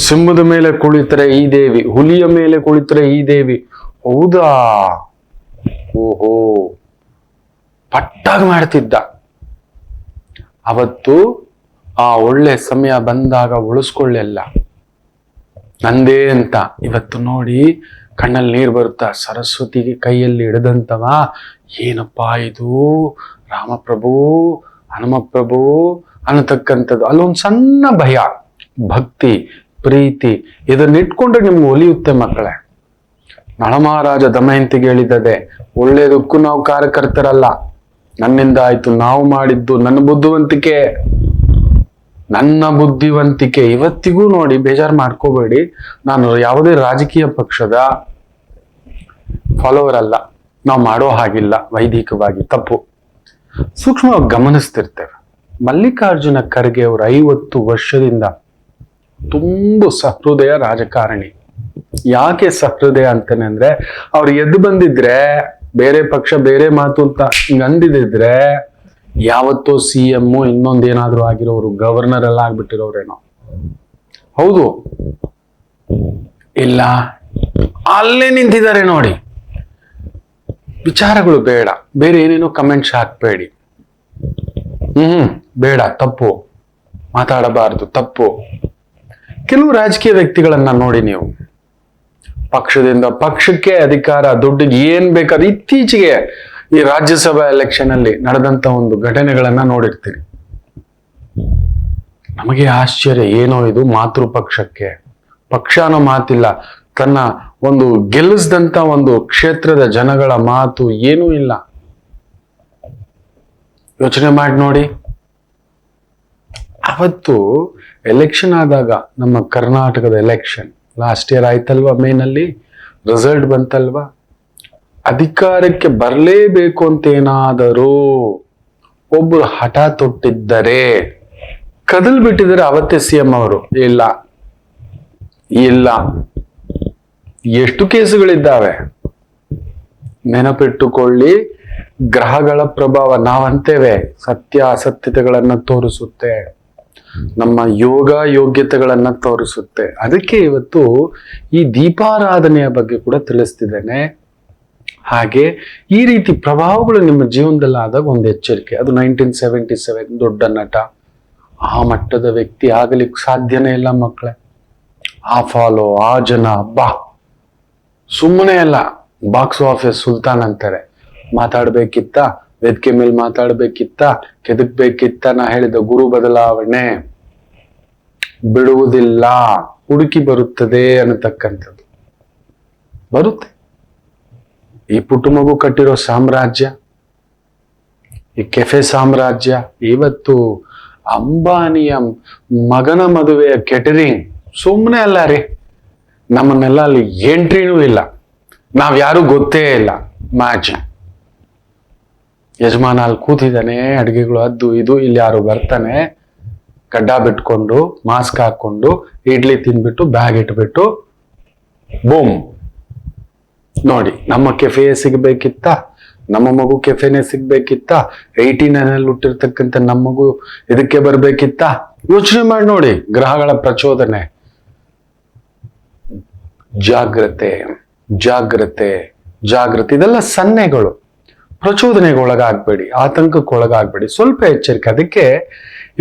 ಸಿಂಹದ ಮೇಲೆ ಕುಳಿತರೆ ಈ ದೇವಿ, ಹುಲಿಯ ಮೇಲೆ ಕುಳಿತರೆ ಈ ದೇವಿ. ಹೌದಾ? ಓಹೋ, ಪಟ್ಟಾಗಿ ಮಾಡ್ತಿದ್ದ. ಅವತ್ತು ಆ ಒಳ್ಳೆ ಸಮಯ ಬಂದಾಗ ಉಳಿಸ್ಕೊಳ್ಳೆಲ್ಲ ನಂದೇ ಅಂತ. ಇವತ್ತು ನೋಡಿ ಕಣ್ಣಲ್ಲಿ ನೀರು ಬರುತ್ತಾ. ಸರಸ್ವತಿಗೆ ಕೈಯಲ್ಲಿ ಹಿಡಿದಂತವ, ಏನಪ್ಪಾ ಇದು, ರಾಮಪ್ರಭು ಹನುಮಪ್ರಭು ಅನ್ನತಕ್ಕಂಥದ್ದು. ಅಲ್ಲೊಂದು ಸಣ್ಣ ಭಯ, ಭಕ್ತಿ, ಪ್ರೀತಿ ಇದನ್ನಿಟ್ಕೊಂಡ್ರೆ ನಿಮ್ಗೆ ಒಲಿಯುತ್ತೆ ಮಕ್ಕಳೇ. ನಳಮಹಾರಾಜ ದಮಯಂತಿಗೆ ಹೇಳಿದ್ದದೆ, ಒಳ್ಳೇದಕ್ಕೂ ನಾವು ಕಾರ್ಯಕರ್ತರಲ್ಲ. ನನ್ನಿಂದ ಆಯ್ತು, ನಾವು ಮಾಡಿದ್ದು ನನ್ನ ಬುದ್ಧಿವಂತಿಕೆ. ಇವತ್ತಿಗೂ ನೋಡಿ, ಬೇಜಾರು ಮಾಡ್ಕೋಬೇಡಿ, ನಾನು ಯಾವುದೇ ರಾಜಕೀಯ ಪಕ್ಷದ ಫಾಲೋವರ್ ಅಲ್ಲ. ನಾವು ಮಾಡೋ ಹಾಗಿಲ್ಲ ವೈದಿಕವಾಗಿ, ತಪ್ಪು. ಸೂಕ್ಷ್ಮವಾಗಿ ಗಮನಿಸ್ತಿರ್ತೇವೆ. ಮಲ್ಲಿಕಾರ್ಜುನ ಖರ್ಗೆ ಅವರು 50 ವರ್ಷದಿಂದ ತುಂಬ ಸಹೃದಯ ರಾಜಕಾರಣಿ. ಯಾಕೆ ಸಹೃದಯ ಅಂತಾನೆ ಅಂದ್ರೆ, ಅವ್ರು ಎದ್ದು ಬಂದಿದ್ರೆ, ಬೇರೆ ಪಕ್ಷ ಬೇರೆ ಮಾತು ಅಂತ ಹಿಂಗ ಅಂದಿದ್ರೆ ಯಾವತ್ತೋ CM ಇನ್ನೊಂದೇನಾದ್ರೂ ಆಗಿರೋರು, ಗವರ್ನರ್ ಎಲ್ಲ ಆಗ್ಬಿಟ್ಟಿರೋರೇನೋ. ಹೌದು ಇಲ್ಲ, ಅಲ್ಲೇ ನಿಂತಿದ್ದಾರೆ ನೋಡಿ. ವಿಚಾರಗಳು ಬೇಡ, ಬೇರೆ ಏನೇನೋ ಕಮೆಂಟ್ಸ್ ಹಾಕ್ಬೇಡಿ. ಬೇಡ, ತಪ್ಪು. ಮಾತಾಡಬಾರದು, ತಪ್ಪು. ಕೆಲವು ರಾಜಕೀಯ ವ್ಯಕ್ತಿಗಳನ್ನ ನೋಡಿ ನೀವು, ಪಕ್ಷದಿಂದ ಪಕ್ಷಕ್ಕೆ ಅಧಿಕಾರ, ದುಡ್ಡಿಗೆ ಏನ್ ಬೇಕಾದ. ಇತ್ತೀಚೆಗೆ ಈ ರಾಜ್ಯಸಭಾ ಎಲೆಕ್ಷನ್ ಅಲ್ಲಿ ನಡೆದಂತ ಒಂದು ಘಟನೆಗಳನ್ನ ನೋಡಿರ್ತೀರಿ. ನಮಗೆ ಆಶ್ಚರ್ಯ, ಏನೋ ಇದು ಮಾತೃ ಪಕ್ಷಕ್ಕೆ, ಪಕ್ಷ ಅನ್ನೋ ಮಾತಿಲ್ಲ. ತನ್ನ ಒಂದು ಗೆಲ್ಲಿಸಿದಂತ ಒಂದು ಕ್ಷೇತ್ರದ ಜನಗಳ ಮಾತು ಏನೂ ಇಲ್ಲ. ಯೋಚನೆ ಮಾಡಿ ನೋಡಿ. ಅವತ್ತು ಎಲೆಕ್ಷನ್ ಆದಾಗ, ನಮ್ಮ ಕರ್ನಾಟಕದ ಎಲೆಕ್ಷನ್ ಲಾಸ್ಟ್ ಇಯರ್ ಆಯ್ತಲ್ವಾ, ಮೇನಲ್ಲಿ ರಿಸಲ್ಟ್ ಬಂತಲ್ವಾ, ಅಧಿಕಾರಕ್ಕೆ ಬರಲೇಬೇಕು ಅಂತ ಏನಾದರೂ ಒಬ್ಬರು ಹಠ ತೊಟ್ಟಿದ್ದರೆ, ಕದಲ್ ಬಿಟ್ಟಿದ್ದಾರೆ ಅವತ್ತೇ ಸಿಎಂ ಅವರು. ಇಲ್ಲ ಇಲ್ಲ, ಎಷ್ಟು ಕೇಸುಗಳಿದ್ದಾವೆ ನೆನಪಿಟ್ಟುಕೊಳ್ಳಿ. ಗ್ರಹಗಳ ಪ್ರಭಾವ, ನಾವಂತೇವೆ ಸತ್ಯ ಅಸತ್ಯತೆಗಳನ್ನ ತೋರಿಸುತ್ತೆ, ನಮ್ಮ ಯೋಗ ಯೋಗ್ಯತೆಗಳನ್ನ ತೋರಿಸುತ್ತೆ. ಅದಕ್ಕೆ ಇವತ್ತು ಈ ದೀಪಾರಾಧನೆಯ ಬಗ್ಗೆ ಕೂಡ ತಿಳಿಸ್ತಿದ್ದೇನೆ. ಹಾಗೆ ಈ ರೀತಿ ಪ್ರಭಾವಗಳು ನಿಮ್ಮ ಜೀವನದಲ್ಲಿ ಆದಾಗ ಒಂದು ಎಚ್ಚರಿಕೆ. ಅದು 1977 ದೊಡ್ಡ ನಟ, ಆ ಮಟ್ಟದ ವ್ಯಕ್ತಿ ಆಗಲಿಕ್ಕೆ ಸಾಧ್ಯನೇ ಇಲ್ಲ ಮಕ್ಕಳೇ. ಆ ಫಾಲೋ, ಆ ಜನ, ಬಾ ಸುಮ್ಮನೆ ಅಲ್ಲ, ಬಾಕ್ಸ್ ಆಫೀಸ್ ಸುಲ್ತಾನ್ ಅಂತಾರೆ. ಮಾತಾಡ್ಬೇಕಿತ್ತ, ವೇದಿಕೆ ಮೇಲೆ ಮಾತಾಡ್ಬೇಕಿತ್ತ, ಕೆದಕ್ಬೇಕಿತ್ತ, ನಾ ಹೇಳಿದ ಗುರು ಬದಲಾವಣೆ ಬಿಡುವುದಿಲ್ಲ, ಹುಡುಕಿ ಬರುತ್ತದೆ ಅನ್ನತಕ್ಕಂಥದ್ದು ಬರುತ್ತೆ. ಈ ಪುಟ್ಟ ಮಗು ಕಟ್ಟಿರೋ ಸಾಮ್ರಾಜ್ಯ, ಈ ಕೆಫೆ ಸಾಮ್ರಾಜ್ಯ, ಇವತ್ತು ಅಂಬಾನಿಯ ಮಗನ ಮದುವೆಯ ಕೆಟರಿಂಗ್ ಸುಮ್ಮನೆ ಅಲ್ಲ ರೀ. ನಮ್ಮನ್ನೆಲ್ಲ ಅಲ್ಲಿ ಎಂಟ್ರಿನೂ ಇಲ್ಲ, ನಾವ್ ಯಾರು ಗೊತ್ತೇ ಇಲ್ಲ. ಮ್ಯಾಚ್ ಯಜಮಾನ ಅಲ್ಲಿ ಕೂತಿದ್ದಾನೆ, ಅಡ್ಗೆಗಳು ಅದು ಇದು, ಇಲ್ಲಿ ಯಾರು ಬರ್ತಾನೆ, ಗಡ್ಡ ಬಿಟ್ಕೊಂಡು ಮಾಸ್ಕ್ ಹಾಕೊಂಡು ಇಡ್ಲಿ ತಿನ್ಬಿಟ್ಟು ಬ್ಯಾಗ್ ಇಟ್ಬಿಟ್ಟು ಬೂಮ್. ನೋಡಿ, ನಮ್ಮ ಕೆಫೆ ಸಿಗ್ಬೇಕಿತ್ತ, ನಮ್ಮ ಮಗು ಕೆಫೆನೆ ಸಿಗ್ಬೇಕಿತ್ತ, 89 ಹುಟ್ಟಿರ್ತಕ್ಕಂಥ ನಮ್ಮ ಮಗು ಇದಕ್ಕೆ ಬರ್ಬೇಕಿತ್ತ. ಯೋಚನೆ ಮಾಡಿ ನೋಡಿ, ಗ್ರಹಗಳ ಪ್ರಚೋದನೆ. ಜಾಗ್ರತೆ ಜಾಗ್ರತೆ ಜಾಗ್ರತೆ, ಇದೆಲ್ಲ ಸನ್ನೆಗಳು. ಪ್ರಚೋದನೆಗೆ ಒಳಗಾಗ್ಬೇಡಿ, ಆತಂಕಕ್ಕೆ ಒಳಗಾಗ್ಬೇಡಿ, ಸ್ವಲ್ಪ ಎಚ್ಚರಿಕೆ. ಅದಕ್ಕೆ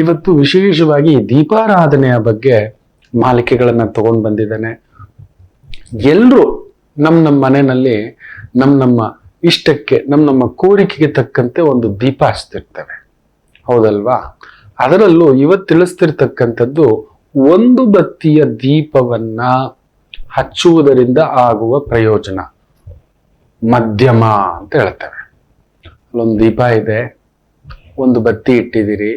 ಇವತ್ತು ವಿಶೇಷವಾಗಿ ದೀಪಾರಾಧನೆಯ ಬಗ್ಗೆ ಮಾಲಿಕೆಗಳನ್ನ ತಗೊಂಡು ಬಂದಿದ್ದೇನೆ. ಎಲ್ರು ನಮ್ಮ ಮನೆಯಲ್ಲಿ ನಮ್ಮ ಇಷ್ಟಕ್ಕೆ, ನಮ್ಮ ಕೋರಿಕೆಗೆ ತಕ್ಕಂತೆ ಒಂದು ದೀಪ ಹಚ್ತಿರ್ತೇವೆ, ಹೌದಲ್ವಾ? ಅದರಲ್ಲೂ ಇವತ್ತು ತಿಳಿಸ್ತಿರ್ತಕ್ಕಂಥದ್ದು, ಒಂದು ಬತ್ತಿಯ ದೀಪವನ್ನ ಹಚ್ಚುವುದರಿಂದ ಆಗುವ ಪ್ರಯೋಜನ ಮಧ್ಯಮ ಅಂತ ಹೇಳ್ತೇವೆ. ಅಲ್ಲೊಂದು ದೀಪ ಇದೆ, ಒಂದು ಬತ್ತಿ ಇಟ್ಟಿದ್ದೀರಿ,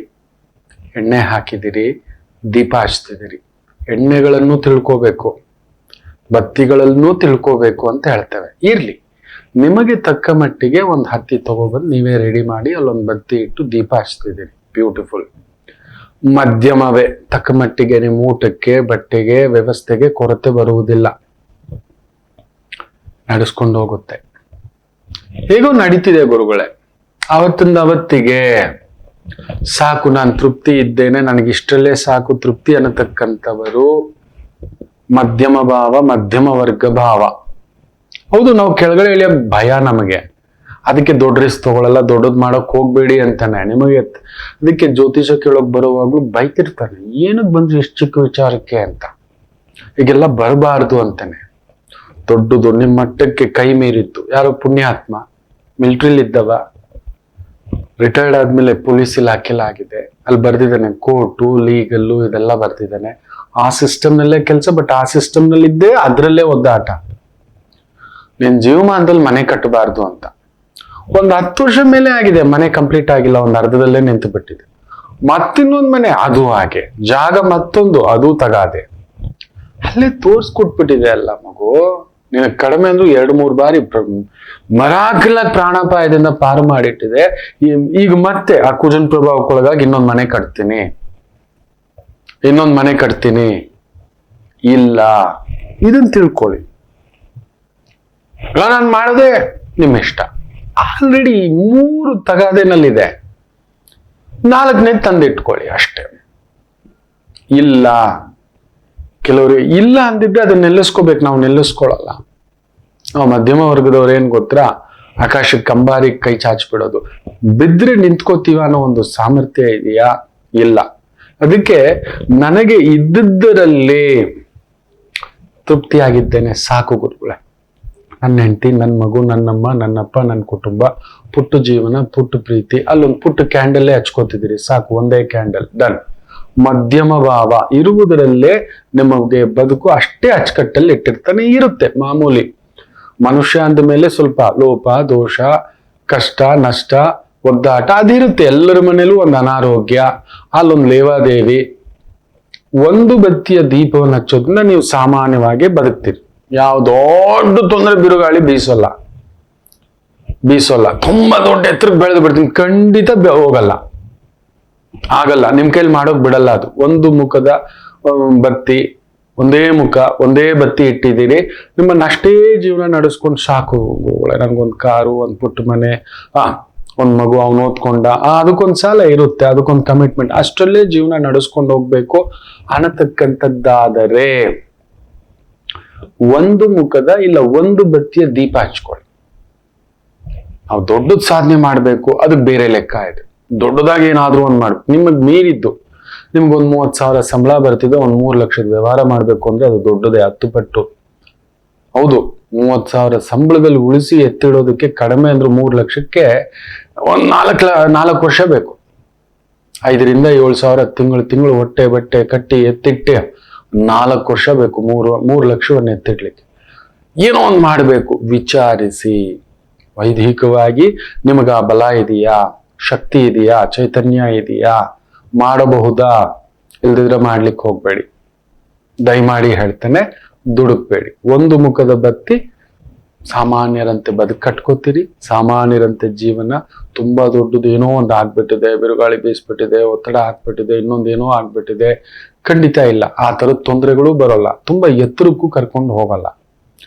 ಎಣ್ಣೆ ಹಾಕಿದಿರಿ, ದೀಪ ಹಚ್ತಿದ್ದೀರಿ. ಎಣ್ಣೆಗಳನ್ನು ತಿಳ್ಕೋಬೇಕು, ಬತ್ತಿಗಳನ್ನೂ ತಿಳ್ಕೋಬೇಕು ಅಂತ ಹೇಳ್ತೇವೆ. ಇರ್ಲಿ, ನಿಮಗೆ ತಕ್ಕ ಮಟ್ಟಿಗೆ ಒಂದು ಹತ್ತಿ ತಗೊಬಂದು ನೀವೇ ರೆಡಿ ಮಾಡಿ ಅಲ್ಲೊಂದು ಬತ್ತಿ ಇಟ್ಟು ದೀಪ ಹಚ್ತಿದ್ದೀರಿ. ಬ್ಯೂಟಿಫುಲ್. ಮಧ್ಯಮವೇ, ತಕ್ಕ ಮಟ್ಟಿಗೆ ನಿಮ್ಮ ಊಟಕ್ಕೆ, ಬಟ್ಟೆಗೆ, ವ್ಯವಸ್ಥೆಗೆ ಕೊರತೆ ಬರುವುದಿಲ್ಲ, ನಡೆಸ್ಕೊಂಡು ಹೋಗುತ್ತೆ. ಹೇಗೋ ನಡೀತಿದೆ ಗುರುಗಳೇ, ಅವತ್ತಿಂದ ಅವತ್ತಿಗೆ ಸಾಕು, ನಾನು ತೃಪ್ತಿ ಇದ್ದೇನೆ, ನನಗಿಷ್ಟರಲ್ಲೇ ಸಾಕು, ತೃಪ್ತಿ ಅನ್ನತಕ್ಕಂಥವರು ಮಧ್ಯಮ ಭಾವ, ಮಧ್ಯಮ ವರ್ಗ ಭಾವ. ಹೌದು, ನಾವು ಕೆಳಗಡೆ ಇಳಿಯ ಭಯ ನಮಗೆ, ಅದಕ್ಕೆ ದೊಡ್ಡ ರಿಸ್ಕ್ ತಗೊಳ್ಳಲ್ಲ, ದೊಡ್ಡದ್ ಮಾಡಕ್ ಹೋಗ್ಬೇಡಿ ಅಂತಾನೆ ನಿಮಗೆ. ಅದಕ್ಕೆ ಜ್ಯೋತಿಷ ಕೇಳೋಕ್ ಬರುವಾಗ್ಲೂ ಬೈತಿರ್ತಾನೆ, ಏನಕ್ಕೆ ಬಂದ್ರಿ ಇಷ್ಟು ಚಿಕ್ಕ ವಿಚಾರಕ್ಕೆ ಅಂತ. ಈಗೆಲ್ಲ ಬರಬಾರ್ದು ಅಂತಾನೆ. ದೊಡ್ಡದು ನಿಮ್ಮ ಮಟ್ಟಕ್ಕೆ ಕೈ ಮೀರಿತ್ತು, ಯಾರೋ ಪುಣ್ಯಾತ್ಮ ಮಿಲಿಟರಿಲಿ ಇದ್ದವ, ರಿಟೈರ್ಡ್ ಆದ್ಮೇಲೆ ಪೊಲೀಸ್ ಇಲಾಖೆಲ್ಲ ಆಗಿದೆ, ಅಲ್ಲಿ ಬರ್ದಿದ್ದಾನೆ ಕೋರ್ಟು, ಲೀಗಲ್ಲು ಇದೆಲ್ಲ ಬರ್ದಿದ್ದಾನೆ. ಆ ಸಿಸ್ಟಮ್ನಲ್ಲೇ ಕೆಲಸ, ಬಟ್ ಆ ಸಿಸ್ಟಮ್ನಲ್ಲಿ ಇದ್ದೇ ಅದರಲ್ಲೇ ಒದ್ದಾಟ. ನಿನ್ ಜೀವಮಾನದಲ್ಲಿ ಮನೆ ಕಟ್ಟಬಾರ್ದು ಅಂತ. ಒಂದು 10 ವರ್ಷ ಮೇಲೆ ಆಗಿದೆ, ಮನೆ ಕಂಪ್ಲೀಟ್ ಆಗಿಲ್ಲ, ಒಂದು ಅರ್ಧದಲ್ಲೇ ನಿಂತು ಬಿಟ್ಟಿದೆ. ಮತ್ತಿನ್ನೊಂದು ಮನೆ, ಅದು ಹಾಗೆ, ಜಾಗ ಮತ್ತೊಂದು, ಅದು ತಗಾದೆ, ಅಲ್ಲೇ ತೋರ್ಸ್ಕೊಟ್ಬಿಟ್ಟಿದೆ ಅಲ್ಲ ಮಗು. ನಿನಗೆ ಕಡಿಮೆ ಅಂದ್ರೂ 2-3 ಬಾರಿ ಮರಾಕಿಲಾಗಿ ಪ್ರಾಣಾಪಾಯದಿಂದ ಪಾರು ಮಾಡಿಟ್ಟಿದೆ. ಈಗ ಮತ್ತೆ ಆ ಕುಜನ್ ಪ್ರಭಾವಕ್ಕೊಳಗಾಗಿ ಇನ್ನೊಂದು ಮನೆ ಕಟ್ತೀನಿ ಇಲ್ಲ. ಇದನ್ನ ತಿಳ್ಕೊಳ್ಳಿ. ನಾನು ಮಾಡೋದೇ ನಿಮ್ಮ ಇಷ್ಟ. ಆಲ್ರೆಡಿ 3 ತಗಾದೆನಲ್ಲಿದೆ, 4ನೇ ತಂದಿಟ್ಕೊಳ್ಳಿ ಅಷ್ಟೇ. ಇಲ್ಲ, ಕೆಲವರು ಇಲ್ಲ ಅಂದಿದ್ರೆ ಅದನ್ನ ನಿಲ್ಲಿಸ್ಕೋಬೇಕು, ನಾವು ನಿಲ್ಲಿಸ್ಕೊಳ್ಳಲ್ಲ. ನಾವು ಮಧ್ಯಮ ವರ್ಗದವ್ರು ಏನ್ ಗೊತ್ತಾ, ಆಕಾಶಕ್ಕೆ ಕಂಬಾರಿ ಕೈ ಚಾಚ್ಬಿಡೋದು, ಬಿದ್ರೆ ನಿಂತ್ಕೋತೀವ ಅನ್ನೋ ಒಂದು ಸಾಮರ್ಥ್ಯ ಇದೆಯಾ? ಇಲ್ಲ. ಅದಕ್ಕೆ ನನಗೆ ಇದ್ದದ್ದರಲ್ಲಿ ತೃಪ್ತಿಯಾಗಿದ್ದೇನೆ ಸಾಕು ಗುರುಗಳೇ. ನನ್ನ ಹೆಂಡತಿ, ನನ್ನ ಮಗು, ನನ್ನಮ್ಮ, ನನ್ನಪ್ಪ, ನನ್ನ ಕುಟುಂಬ, ಪುಟ್ಟ ಜೀವನ, ಪುಟ್ಟ ಪ್ರೀತಿ, ಅಲ್ಲೊಂದು ಪುಟ್ಟ ಕ್ಯಾಂಡಲ್ಲೇ ಹಚ್ಕೋತಿದ್ದೀರಿ ಸಾಕು, ಒಂದೇ ಕ್ಯಾಂಡಲ್, ಡನ್. ಮಧ್ಯಮ ಭಾವ ಇರುವುದರಲ್ಲೇ ನಿಮಗೆ ಬದುಕು ಅಷ್ಟೇ ಅಚ್ಚುಕಟ್ಟಲ್ಲಿ ಇಟ್ಟಿರ್ತಾನೆ ಇರುತ್ತೆ. ಮಾಮೂಲಿ ಮನುಷ್ಯ ಅಂದ ಮೇಲೆ ಸ್ವಲ್ಪ ಲೋಪ, ದೋಷ, ಕಷ್ಟ, ನಷ್ಟ, ಒದ್ದಾಟ ಅದಿರುತ್ತೆ. ಎಲ್ಲರ ಮನೇಲೂ ಒಂದು ಅನಾರೋಗ್ಯ, ಅಲ್ಲೊಂದು ಲೇವಾದೇವಿ. ಒಂದು ಬತ್ತಿಯ ದೀಪವನ್ನು ಹಚ್ಚೋದ್ರಿಂದ ನೀವು ಸಾಮಾನ್ಯವಾಗಿ ಬದುಕ್ತೀರಿ. ಯಾವ ದೊಡ್ಡ ತೊಂದರೆ ಬಿರುಗಾಳಿ ಬೀಸೋಲ್ಲ. ತುಂಬಾ ದೊಡ್ಡ ಎತ್ತರಕ್ಕೆ ಬೆಳೆದು ಬಿಡ್ತೀನಿ, ಖಂಡಿತ ಹೋಗಲ್ಲ, ಆಗಲ್ಲ. ನಿಮ್ ಕೈಲಿ ಮಾಡೋಕ್ ಬಿಡಲ್ಲ ಅದು. ಒಂದು ಮುಖದ ಬತ್ತಿ, ಒಂದೇ ಮುಖ, ಒಂದೇ ಬತ್ತಿ ಇಟ್ಟಿದ್ದೀರಿ, ನಿಮ್ಮನ್ನಷ್ಟೇ ಜೀವನ ನಡೆಸ್ಕೊಂಡು ಸಾಕು. ನನ್ಗೊಂದು ಕಾರು, ಒಂದು ಪುಟ್ಟ ಮನೆ, ಒಂದ್ ಮಗು, ಅವ್ನು ಓದ್ಕೊಂಡ, ಅದಕ್ಕೊಂದ್ ಸಾಲ ಇರುತ್ತೆ, ಅದಕ್ಕೊಂದು ಕಮಿಟ್ಮೆಂಟ್, ಅಷ್ಟರಲ್ಲೇ ಜೀವನ ನಡೆಸ್ಕೊಂಡು ಹೋಗ್ಬೇಕು ಅನ್ನತಕ್ಕಂಥದ್ದಾದರೆ ಒಂದು ಮುಖದ ಇಲ್ಲ ಒಂದು ಬತ್ತಿಯ ದೀಪ ಹಚ್ಕೊಳ್ಳಿ. ನಾವು ದೊಡ್ಡದ್ ಸಾಧನೆ ಮಾಡ್ಬೇಕು, ಅದಕ್ಕೆ ಬೇರೆ ಲೆಕ್ಕ ಇದೆ. ದೊಡ್ಡದಾಗಿ ಏನಾದ್ರೂ ಒಂದ್ ಮಾಡ್ಬೇಕು. ನಿಮಗ್ ಮೀರಿದ್ದು, ನಿಮ್ಗೊಂದ್ 30,000 ಸಂಬಳ ಬರ್ತಿದೆ, ಒಂದ್ 3 ಲಕ್ಷದ ವ್ಯವಹಾರ ಮಾಡ್ಬೇಕು ಅಂದ್ರೆ ಅದು ದೊಡ್ಡದೇ, 10 ಪಟ್ಟು. ಹೌದು, 30,000 ಸಂಬಳದಲ್ಲಿ ಉಳಿಸಿ ಎತ್ತಿಡೋದಕ್ಕೆ ಕಡಿಮೆ ಅಂದ್ರೆ 3 ಲಕ್ಷಕ್ಕೆ ಒಂದ್ 4 ವರ್ಷ ಬೇಕು. 5ರಿಂದ 7,000 ತಿಂಗಳು ಹೊಟ್ಟೆ ಬಟ್ಟೆ ಕಟ್ಟಿ ಎತ್ತಿಟ್ಟೆ 4 ವರ್ಷ ಬೇಕು 3 ಲಕ್ಷವನ್ನು ಎತ್ತಿಡ್ಲಿಕ್ಕೆ. ಏನೋ ಒಂದು ಮಾಡಬೇಕು. ವಿಚಾರಿಸಿ, ವೈದಿಕವಾಗಿ ನಿಮಗ ಬಲ ಇದೆಯಾ, ಶಕ್ತಿ ಇದೆಯಾ, ಚೈತನ್ಯ ಇದೆಯಾ, ಮಾಡಬಹುದಾ, ಇಲ್ದಿದ್ರೆ ಮಾಡ್ಲಿಕ್ಕೆ ಹೋಗ್ಬೇಡಿ. ದಯಮಾಡಿ ಹೇಳ್ತೇನೆ, ದುಡುಕ್ಬೇಡಿ. ಒಂದು ಮುಖದ ಬತ್ತಿ, ಸಾಮಾನ್ಯರಂತೆ ಕಟ್ಕೋತೀರಿ, ಸಾಮಾನ್ಯರಂತೆ ಜೀವನ. ತುಂಬಾ ದೊಡ್ಡದು ಏನೋ ಒಂದು ಆಗ್ಬಿಟ್ಟಿದೆ, ಬಿರುಗಾಳಿ ಬೀಸ್ಬಿಟ್ಟಿದೆ, ಒತ್ತಡ ಆಗ್ಬಿಟ್ಟಿದೆ, ಇನ್ನೊಂದೇನೋ ಆಗ್ಬಿಟ್ಟಿದೆ, ಖಂಡಿತ ಇಲ್ಲ. ಆ ಥರದ ತೊಂದರೆಗಳು ಬರೋಲ್ಲ, ತುಂಬಾ ಎತ್ತರಕ್ಕೂ ಕರ್ಕೊಂಡು ಹೋಗಲ್ಲ.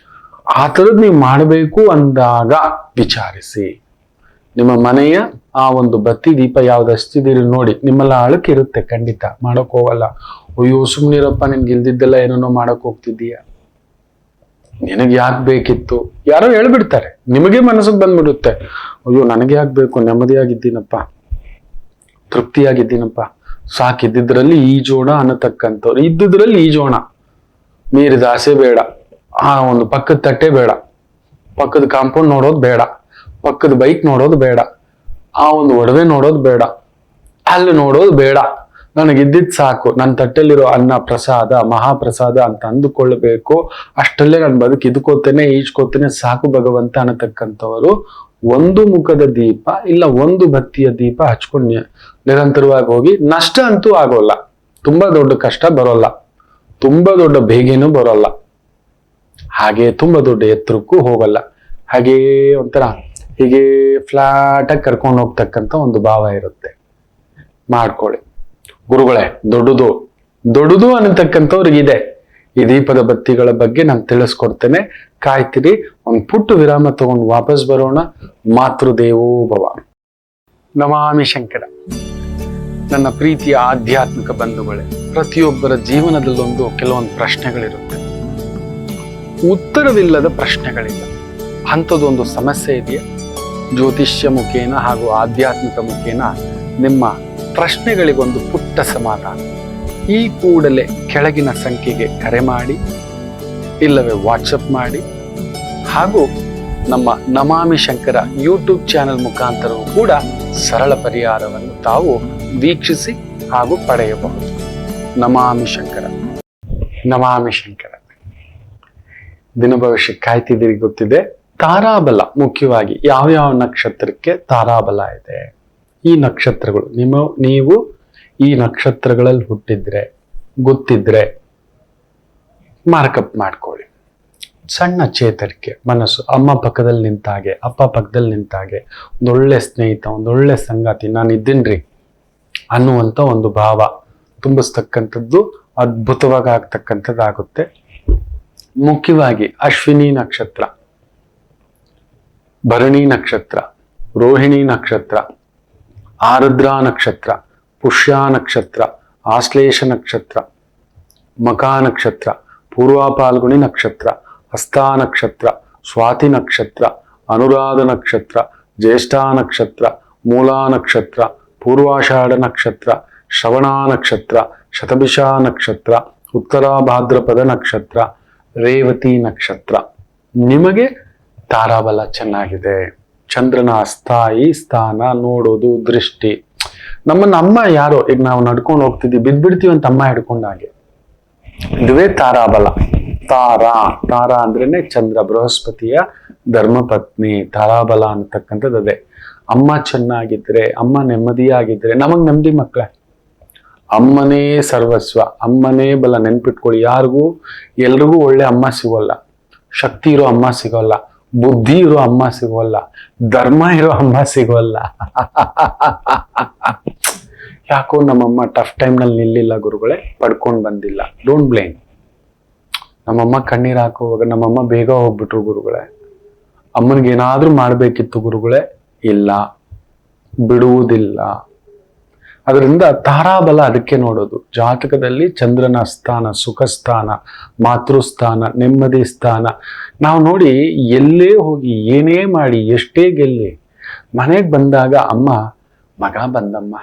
ಆ ಥರದ್ ನೀವು ಮಾಡಬೇಕು ಅಂದಾಗ ವಿಚಾರಿಸಿ. ನಿಮ್ಮ ಮನೆಯ ಆ ಒಂದು ಬತ್ತಿ ದೀಪ ಯಾವ್ದು ಹಚ್ತಿದ್ದೀರಿ ನೋಡಿ, ನಿಮ್ಮೆಲ್ಲ ಅಳಕಿರುತ್ತೆ, ಖಂಡಿತ ಮಾಡಕ್ ಹೋಗಲ್ಲ. ಅಯ್ಯೋ ಸುಮ್ನಿರಪ್ಪ, ನಿನ್ಗೆ ಇಲ್ದಿದ್ದೆಲ್ಲ ಏನೇನೋ ಮಾಡಕ್ ಹೋಗ್ತಿದ್ದೀಯ, ನಿನಗೆ ಯಾಕೆ ಬೇಕಿತ್ತು, ಯಾರೋ ಹೇಳ್ಬಿಡ್ತಾರೆ, ನಿಮಗೆ ಮನಸ್ಸಿಗೆ ಬಂದ್ಬಿಡುತ್ತೆ. ಅಯ್ಯೋ ನನಗೆ ಯಾಕೆ ಬೇಕು, ನೆಮ್ಮದಿಯಾಗಿದ್ದೀನಪ್ಪ, ತೃಪ್ತಿಯಾಗಿದ್ದೀನಪ್ಪ, ಸಾಕಿದ್ದಿದ್ರಲ್ಲಿ ಈಜೋಣ ಅನ್ನತಕ್ಕಂಥವ್ರು. ಇದ್ದಿದ್ರಲ್ಲಿ ಈಜೋಣ, ಮೀರಿದ ಆಸೆ ಬೇಡ, ಆ ಒಂದು ಪಕ್ಕದ ತಟ್ಟೆ ಬೇಡ, ಪಕ್ಕದ ಕಾಂಪೌಂಡ್ ನೋಡೋದು ಬೇಡ, ಪಕ್ಕದ ಬೈಕ್ ನೋಡೋದು ಬೇಡ, ಆ ಒಂದು ಒಡವೆ ನೋಡೋದು ಬೇಡ, ಅಲ್ಲಿ ನೋಡೋದು ಬೇಡ. ನನಗಿದ್ದಿದ್ ಸಾಕು, ನನ್ನ ತಟ್ಟೆಲಿರೋ ಅನ್ನ ಪ್ರಸಾದ, ಮಹಾಪ್ರಸಾದ ಅಂತ ಅಂದುಕೊಳ್ಳಬೇಕು. ಅಷ್ಟಲ್ಲೇ ನಾನು ಬದುಕಿ ಇದ್ಕೋತೇನೆ, ಈಜ್ಕೋತೇನೆ, ಸಾಕು ಭಗವಂತ ಅನ್ನತಕ್ಕಂಥವರು ಒಂದು ಮುಖದ ದೀಪ ಇಲ್ಲ ಒಂದು ಬತ್ತಿಯ ದೀಪ ಹಚ್ಕೊಂಡು ನಿರಂತರವಾಗಿ ಹೋಗಿ. ನಷ್ಟ ಅಂತೂ ಆಗೋಲ್ಲ, ತುಂಬಾ ದೊಡ್ಡ ಕಷ್ಟ ಬರೋಲ್ಲ, ತುಂಬಾ ದೊಡ್ಡ ಬೇಗೇನೂ ಬರೋಲ್ಲ, ಹಾಗೆ ತುಂಬಾ ದೊಡ್ಡ ಎತ್ತರಕ್ಕೂ ಹೋಗಲ್ಲ. ಹಾಗೇ ಒಂಥರ ಹೀಗೆ ಫ್ಲಾಟ್ ಆಗಿ ಕರ್ಕೊಂಡು ಹೋಗ್ತಕ್ಕಂಥ ಒಂದು ಭಾವ ಇರುತ್ತೆ. ಮಾಡ್ಕೊಳ್ಳಿ ಗುರುಗಳೇ. ದೊಡ್ಡದು ಅನ್ನತಕ್ಕಂಥವ್ರಿಗಿದೆ. ಈ ದೀಪದ ಬತ್ತಿಗಳ ಬಗ್ಗೆ ನಾನು ತಿಳಿಸ್ಕೊಡ್ತೇನೆ, ಕಾಯ್ತಿರಿ. ಒಂದು ಪುಟ್ಟ ವಿರಾಮ ತಗೊಂಡು ವಾಪಸ್ ಬರೋಣ. ಮಾತೃದೇವೋ ಭವ. ನಮಾಮಿ ಶಂಕರ. ನನ್ನ ಪ್ರೀತಿಯ ಆಧ್ಯಾತ್ಮಿಕ ಬಂಧುಗಳೇ, ಪ್ರತಿಯೊಬ್ಬರ ಜೀವನದಲ್ಲೊಂದು ಕೆಲವೊಂದು ಪ್ರಶ್ನೆಗಳಿರುತ್ತೆ, ಉತ್ತರವಿಲ್ಲದ ಪ್ರಶ್ನೆಗಳಿಲ್ಲ. ಅಂಥದ್ದೊಂದು ಸಮಸ್ಯೆ ಇದೆಯಾ? ಜ್ಯೋತಿಷ್ಯ ಮುಖೇನ ಹಾಗೂ ಆಧ್ಯಾತ್ಮಿಕ ಮುಖೇನ ನಿಮ್ಮ ಪ್ರಶ್ನೆಗಳಿಗೊಂದು ಪುಟ್ಟ ಸಮಾಧಾನ. ಈ ಕೂಡಲೇ ಕೆಳಗಿನ ಸಂಖ್ಯೆಗೆ ಕರೆ ಮಾಡಿ, ಇಲ್ಲವೇ ವಾಟ್ಸಪ್ ಮಾಡಿ, ಹಾಗೂ ನಮ್ಮ ನಮಾಮಿ ಶಂಕರ ಯೂಟ್ಯೂಬ್ ಚಾನೆಲ್ ಮುಖಾಂತರವೂ ಕೂಡ ಸರಳ ಪರಿಹಾರವನ್ನು ತಾವು ವೀಕ್ಷಿಸಿ ಹಾಗೂ ಪಡೆಯಬಹುದು. ನಮಾಮಿ ಶಂಕರ. ನಮಾಮಿ ಶಂಕರ. ದಿನ ಭವಿಷ್ಯ ಕಾಯ್ತಿದ್ದೀರಿ, ಗೊತ್ತಿದೆ. ತಾರಾಬಲ, ಮುಖ್ಯವಾಗಿ ಯಾವ ನಕ್ಷತ್ರಕ್ಕೆ ತಾರಾಬಲ ಇದೆ, ಈ ನಕ್ಷತ್ರಗಳು ನೀವು ಈ ನಕ್ಷತ್ರಗಳಲ್ಲಿ ಹುಟ್ಟಿದ್ರೆ ಗೊತ್ತಿದ್ರೆ ಮಾರ್ಕಪ್ ಮಾಡ್ಕೊಳ್ಳಿ. ಸಣ್ಣ ಚೇತರಿಕೆ ಮನಸ್ಸು, ಅಮ್ಮ ಪಕ್ಕದಲ್ಲಿ ನಿಂತಾಗೆ, ಅಪ್ಪ ಪಕ್ಕದಲ್ಲಿ ನಿಂತಾಗೆ, ಒಂದೊಳ್ಳೆ ಸ್ನೇಹಿತ, ಒಂದೊಳ್ಳೆ ಸಂಗಾತಿ, ನಾನು ಇದ್ದೀನ್ರಿ ಅನ್ನುವಂಥ ಒಂದು ಭಾವ ತುಂಬಿಸ್ತಕ್ಕಂಥದ್ದು ಅದ್ಭುತವಾಗಿ ಆಗ್ತಕ್ಕಂಥದ್ದಾಗುತ್ತೆ. ಮುಖ್ಯವಾಗಿ ಅಶ್ವಿನಿ ನಕ್ಷತ್ರ, ಭರಣಿ ನಕ್ಷತ್ರ, ರೋಹಿಣಿ ನಕ್ಷತ್ರ, ಆರುದ್ರಾ ನಕ್ಷತ್ರ, ಪುಷ್ಯ ನಕ್ಷತ್ರ, ಆಶ್ಲೇಷ ನಕ್ಷತ್ರ, ಮಕಾ ನಕ್ಷತ್ರ, ಪೂರ್ವ ಪಾಲ್ಗುಣಿ ನಕ್ಷತ್ರ, ಹಸ್ತಾ ನಕ್ಷತ್ರ, ಸ್ವಾತಿ ನಕ್ಷತ್ರ, ಅನುರಾಧ ನಕ್ಷತ್ರ, ಜ್ಯೇಷ್ಠ ನಕ್ಷತ್ರ, ಮೂಲಾ ನಕ್ಷತ್ರ, ಪೂರ್ವಾಷಾಢ ನಕ್ಷತ್ರ, ಶ್ರವಣ ನಕ್ಷತ್ರ, ಶತಭಿಷ ನಕ್ಷತ್ರ, ಉತ್ತರ ಭಾದ್ರಪದ ನಕ್ಷತ್ರ, ರೇವತಿ ನಕ್ಷತ್ರ. ನಿಮಗೆ ತಾರಾಬಲ ಚೆನ್ನಾಗಿದೆ. ಚಂದ್ರನ ಸ್ಥಾಯಿ ಸ್ಥಾನ ನೋಡೋದು, ದೃಷ್ಟಿ. ನಮ್ಮನ್ನ ಅಮ್ಮ ಯಾರೋ, ಈಗ ನಾವು ನಡ್ಕೊಂಡು ಹೋಗ್ತಿದ್ವಿ, ಬಿದ್ಬಿಡ್ತೀವಿ ಅಂತ ಅಮ್ಮ ಹಿಡ್ಕೊಂಡಾಗೆ, ಇದುವೇ ತಾರಾಬಲ. ತಾರಾ ಅಂದ್ರೇನೆ ಚಂದ್ರ, ಬೃಹಸ್ಪತಿಯ ಧರ್ಮಪತ್ನಿ. ತಾರಾಬಲ ಅಂತಕ್ಕಂಥದ್ದು ಅದೇ. ಅಮ್ಮ ಚೆನ್ನಾಗಿದ್ರೆ, ಅಮ್ಮ ನೆಮ್ಮದಿಯಾಗಿದ್ರೆ ನಮಗ್ ನೆಮ್ಮದಿ ಮಕ್ಕಳೇ. ಅಮ್ಮನೇ ಸರ್ವಸ್ವ, ಅಮ್ಮನೇ ಬಲ. ನೆನ್ಪಿಟ್ಕೊಳ್ಳಿ, ಯಾರಿಗೂ ಎಲ್ರಿಗೂ ಒಳ್ಳೆ ಅಮ್ಮ ಸಿಗೋಲ್ಲ, ಶಕ್ತಿ ಇರೋ ಅಮ್ಮ ಸಿಗೋಲ್ಲ, ಬುದ್ಧಿ ಇರೋ ಅಮ್ಮ ಸಿಗೋಲ್ಲ, ಧರ್ಮ ಇರೋ ಅಮ್ಮ ಸಿಗೋಲ್ಲ. ಯಾಕೋ ನಮ್ಮಮ್ಮ ಟಫ್ ಟೈಮ್ನಲ್ಲಿ ನಿಲ್ಲಿಲ್ಲ ಗುರುಗಳೇ, ಪಡ್ಕೊಂಡು ಬಂದಿಲ್ಲ. Don't blame. ನಮ್ಮಮ್ಮ ಕಣ್ಣೀರು ಹಾಕುವಾಗ ನಮ್ಮಮ್ಮ ಬೇಗ ಹೋಗ್ಬಿಟ್ರು ಗುರುಗಳೇ. ಅಮ್ಮನಿಗೆ ಏನಾದ್ರೂ ಮಾಡ್ಬೇಕಿತ್ತು ಗುರುಗಳೇ, ಇಲ್ಲ, ಬಿಡುವುದಿಲ್ಲ. ಅದರಿಂದ ತಾರಾಬಲ ಅದಕ್ಕೆ ನೋಡೋದು. ಜಾತಕದಲ್ಲಿ ಚಂದ್ರನ ಸ್ಥಾನ, ಸುಖ ಸ್ಥಾನ, ಮಾತೃಸ್ಥಾನ, ನೆಮ್ಮದಿ ಸ್ಥಾನ. ನಾವು ನೋಡಿ ಎಲ್ಲೇ ಹೋಗಿ ಏನೇ ಮಾಡಿ ಎಷ್ಟೇ ಗೆಲ್ಲಿ ಮನೆಗೆ ಬಂದಾಗ ಅಮ್ಮ, ಮಗ ಬಂದಮ್ಮ.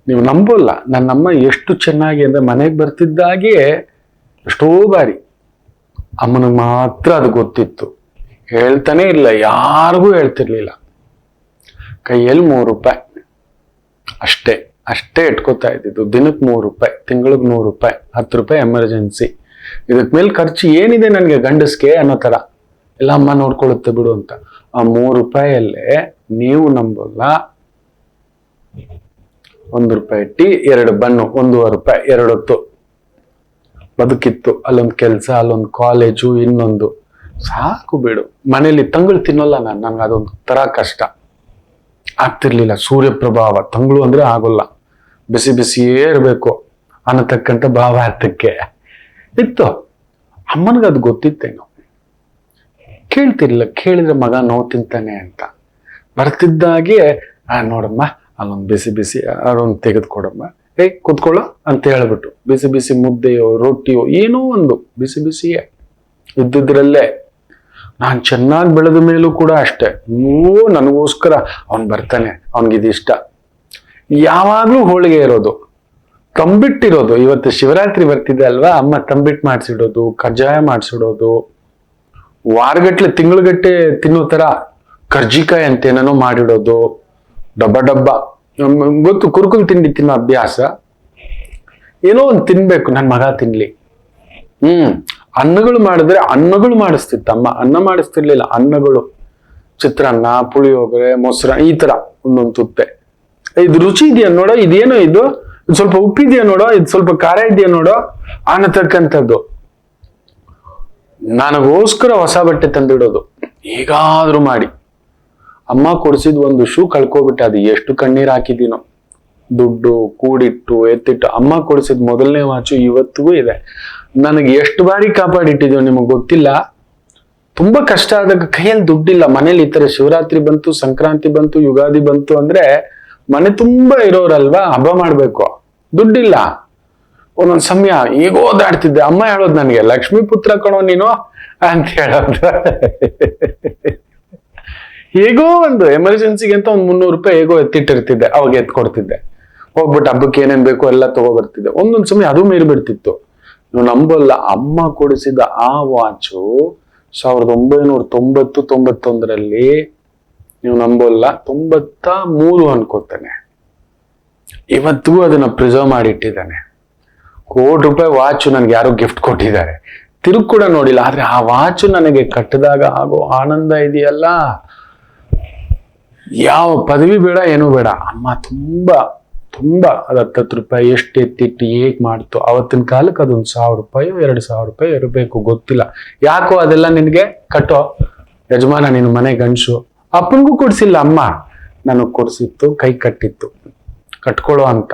ನೀವು ನಂಬೋಲ್ಲ, ನನ್ನಮ್ಮ ಎಷ್ಟು ಚೆನ್ನಾಗಿ ಅಂದ್ರೆ ಮನೆಗೆ ಬರ್ತಿದ್ದಾಗೆ ಎಷ್ಟೋ ಬಾರಿ ಅಮ್ಮನಿಗೆ ಮಾತ್ರ ಅದು ಗೊತ್ತಿತ್ತು. ಹೇಳ್ತಾನೆ ಇಲ್ಲ, ಯಾರಿಗೂ ಹೇಳ್ತಿರ್ಲಿಲ್ಲ. ಕೈಯಲ್ಲಿ 3 ರೂಪಾಯಿ ಅಷ್ಟೇ ಅಷ್ಟೇ ಇಟ್ಕೋತಾ ಇದ್ದಿದ್ದು. ದಿನಕ್ಕೆ 3 ರೂಪಾಯಿ, ತಿಂಗಳಿಗೆ 100 ರೂಪಾಯಿ, 10 ರೂಪಾಯಿ ಎಮರ್ಜೆನ್ಸಿ. ಇದಕ್ ಮೇಲೆ ಖರ್ಚು ಏನಿದೆ ನನಗೆ ಗಂಡಸ್ಗೆ ಅನ್ನೋ ತರ, ಎಲ್ಲ ಅಮ್ಮ ನೋಡ್ಕೊಳ್ಳುತ್ತೆ ಬಿಡು ಅಂತ. ಆ 3 ರೂಪಾಯಲ್ಲೇ ನೀವು ನಂಬಲ್ಲ, 1 ರೂಪಾಯಿ ಟೀ, 2 ಬನ್ನು, 1.5 ರೂಪಾಯಿ 2 ಹೊತ್ತು ಬದುಕಿತ್ತು. ಅಲ್ಲೊಂದು ಕೆಲಸ, ಅಲ್ಲೊಂದು ಕಾಲೇಜು, ಇನ್ನೊಂದು, ಸಾಕು ಬಿಡು. ಮನೇಲಿ ತಂಗಳು ತಿನ್ನೋಲ್ಲ ನಾನು, ನಂಗೆ ಅದೊಂದು ತರ ಕಷ್ಟ ಆಗ್ತಿರ್ಲಿಲ್ಲ. ಸೂರ್ಯ ಪ್ರಭಾವ, ತಂಗಳು ಅಂದ್ರೆ ಆಗೋಲ್ಲ, ಬಿಸಿ ಬಿಸಿಯೇ ಇರಬೇಕು ಅನ್ನತಕ್ಕಂಥ ಭಾವಾರ್ಥಕ್ಕೆ ಇತ್ತು. ಅಮ್ಮನಿಗೆ ಅದು ಗೊತ್ತಿತ್ತೇನೋ, ಕೇಳ್ತಿರ್ಲಿಲ್ಲ. ಕೇಳಿದ್ರೆ ಮಗ ನೋವು ತಿಂತಾನೆ ಅಂತ. ಬರ್ತಿದ್ದಾಗೆ ನೋಡಮ್ಮ ಅಲ್ಲೊಂದು ಬಿಸಿ ಬಿಸಿ ಅದೊಂದು ತೆಗೆದುಕೊಡಮ್ಮ, ಕುತ್ಕೊಳ್ಳೋ ಅಂತ ಹೇಳ್ಬಿಟ್ಟು ಬಿಸಿ ಬಿಸಿ ಮುದ್ದೆಯೋ ರೊಟ್ಟಿಯೋ ಏನೋ ಒಂದು ಬಿಸಿ ಬಿಸಿಯೇ ಇದ್ದಿದ್ರಲ್ಲೇ. ನಾನ್ ಚೆನ್ನಾಗಿ ಬೆಳೆದ ಮೇಲೂ ಕೂಡ ಅಷ್ಟೇ, ನನಗೋಸ್ಕರ ಅವನ್ ಬರ್ತಾನೆ, ಅವನ್ಗಿದಿಷ್ಟ. ಯಾವಾಗ್ಲೂ ಹೋಳಿಗೆ ಇರೋದು, ತಂಬಿಟ್ಟಿರೋದು. ಇವತ್ತು ಶಿವರಾತ್ರಿ ಬರ್ತಿದೆ ಅಲ್ವಾ, ಅಮ್ಮ ತಂಬಿಟ್ಟು ಮಾಡಿಸಿಡೋದು, ಕಜ್ಜಾಯ ಮಾಡಿಸಿಡೋದು, ವಾರಗಟ್ಲೆ ತಿಂಗಳಗಟ್ಟೆ ತಿನ್ನೋ ತರ ಕರ್ಜಿಕಾಯಿ ಅಂತ ಏನೇನೋ ಮಾಡಿಡೋದು, ಡಬ್ಬ ಡಬ್ಬ. ಗೊತ್ತು, ಕುರುಕುಲ್ ತಿಂಡಿ ತಿನ್ನೋ ಅಭ್ಯಾಸ. ಏನೋ ಒಂದು ತಿನ್ಬೇಕು, ನನ್ ಮಗ ತಿನ್ಲಿ. ಅನ್ನಗಳು ಮಾಡಿದ್ರೆ ಅನ್ನಗಳು ಮಾಡಿಸ್ತಿತ್ತು ಅಮ್ಮ, ಅನ್ನ ಮಾಡಿಸ್ತಿರ್ಲಿಲ್ಲ, ಅನ್ನಗಳು. ಚಿತ್ರಾನ್ನ, ಪುಳಿಯೋಗರೆ, ಮೊಸರ, ಈ ತರ ಒಂದೊಂದು ತುತ್ತೆ. ಇದು ರುಚಿ ಇದೆಯಾ ನೋಡೋ, ಇದೇನೋ ಇದು ಸ್ವಲ್ಪ ಉಪ್ಪಿದೆಯಾ ನೋಡೋ, ಇದು ಸ್ವಲ್ಪ ಖಾರ ಇದೆಯಾ ನೋಡೋ ಅನ್ನತಕ್ಕಂಥದ್ದು. ನನಗೋಸ್ಕರ ಹೊಸ ಬಟ್ಟೆ ತಂದಿಡೋದು ಹೇಗಾದ್ರೂ ಮಾಡಿ. ಅಮ್ಮ ಕೊಡಿಸಿದ್ ಒಂದು ಶೂ ಕಳ್ಕೊಬಿಟ್ಟೆ, ಅದು ಎಷ್ಟು ಕಣ್ಣೀರ್ ಹಾಕಿದೀನೋ. ದುಡ್ಡು ಕೂಡಿಟ್ಟು ಎತ್ತಿಟ್ಟು ಅಮ್ಮ ಕೊಡಿಸಿದ್ ಮೊದಲನೇ ವಾಚು ಇವತ್ತಿಗೂ ಇದೆ. ನನಗೆ ಎಷ್ಟು ಬಾರಿ ಕಾಪಾಡಿಟ್ಟಿದ್ಯೋ ನಿಮಗ್ ಗೊತ್ತಿಲ್ಲ. ತುಂಬಾ ಕಷ್ಟ ಆದಾಗ ಕೈಯಲ್ಲಿ ದುಡ್ಡಿಲ್ಲ. ಮನೇಲಿ ಈ ತರ ಶಿವರಾತ್ರಿ ಬಂತು, ಸಂಕ್ರಾಂತಿ ಬಂತು, ಯುಗಾದಿ ಬಂತು ಅಂದ್ರೆ ಮನೆ ತುಂಬಾ ಇರೋರಲ್ವಾ, ಹಬ್ಬ ಮಾಡ್ಬೇಕು, ದುಡ್ಡಿಲ್ಲ. ಒಂದೊಂದ್ ಸಮಯ ಈಗ ಓದಾಡ್ತಿದ್ದೆ. ಅಮ್ಮ ಹೇಳೋದು ನನಗೆ, ಲಕ್ಷ್ಮೀ ಪುತ್ರ ಕಣೋ ನೀನು ಅಂತ ಹೇಳೋದು. ಹೇಗೋ ಒಂದು ಎಮರ್ಜೆನ್ಸಿಗೆ ಅಂತ ಒಂದು 300 ರೂಪಾಯಿ ಹೇಗೋ ಎತ್ತಿಟ್ಟಿರ್ತಿದ್ದೆ, ಅವಾಗ ಎತ್ಕೊಡ್ತಿದ್ದೆ. ಹೋಗ್ಬಿಟ್ಟು ಹಬ್ಬಕ್ಕೆ ಏನೇನ್ ಬೇಕು ಎಲ್ಲ ತಗೋಬರ್ತಿದ್ದೆ. ಒಂದೊಂದ್ ಸಮಯ ಅದು ಮೀರ್ಬಿಡ್ತಿತ್ತು. ನೀವು ನಂಬಲ್ಲ, ಅಮ್ಮ ಕೊಡಿಸಿದ ಆ ವಾಚು 1990-91ರಲ್ಲಿ, ನೀವು ನಂಬಲ್ಲ, 93 ಅನ್ಕೋತಾನೆ. ಇವತ್ತಿಗೂ ಅದನ್ನ ಪ್ರಿಸರ್ವ್ ಮಾಡಿಟ್ಟಿದ್ದಾನೆ. ₹1 ಕೋಟಿ ವಾಚು ನನ್ಗೆ ಯಾರೋ ಗಿಫ್ಟ್ ಕೊಟ್ಟಿದ್ದಾರೆ, ತಿರುಗ್ ಕೂಡ ನೋಡಿಲ್ಲ. ಆದ್ರೆ ಆ ವಾಚು ನನಗೆ ಕಟ್ಟಿದಾಗ ಆಗೋ ಆನಂದ ಇದೆಯಲ್ಲ, ಯಾವ ಪದವಿ ಬೇಡ, ಏನೂ ಬೇಡ. ಅಮ್ಮ ತುಂಬಾ ತುಂಬಾ ಅದು 10 ರೂಪಾಯಿ ಎಷ್ಟು ಎತ್ತಿಟ್ಟು ಹೇಗ್ ಮಾಡ್ತು. ಅವತ್ತಿನ ಕಾಲಕ್ಕೆ ಅದೊಂದು ₹1000 ₹2000 ಇರಬೇಕು, ಗೊತ್ತಿಲ್ಲ. ಯಾಕೋ ಅದೆಲ್ಲ ನಿನ್ಗೆ ಕಟ್ಟೋ ಯಜಮಾನ, ನೀನು ಮನೆ ಗಂಡಸು. ಅಪ್ಪನಿಗೂ ಕೊಡ್ಸಿಲ್ಲ ಅಮ್ಮ, ನನಗ್ ಕೊಡ್ಸಿತ್ತು, ಕೈ ಕಟ್ಟಿತ್ತು, ಕಟ್ಕೊಳ್ಳೋ ಅಂತ.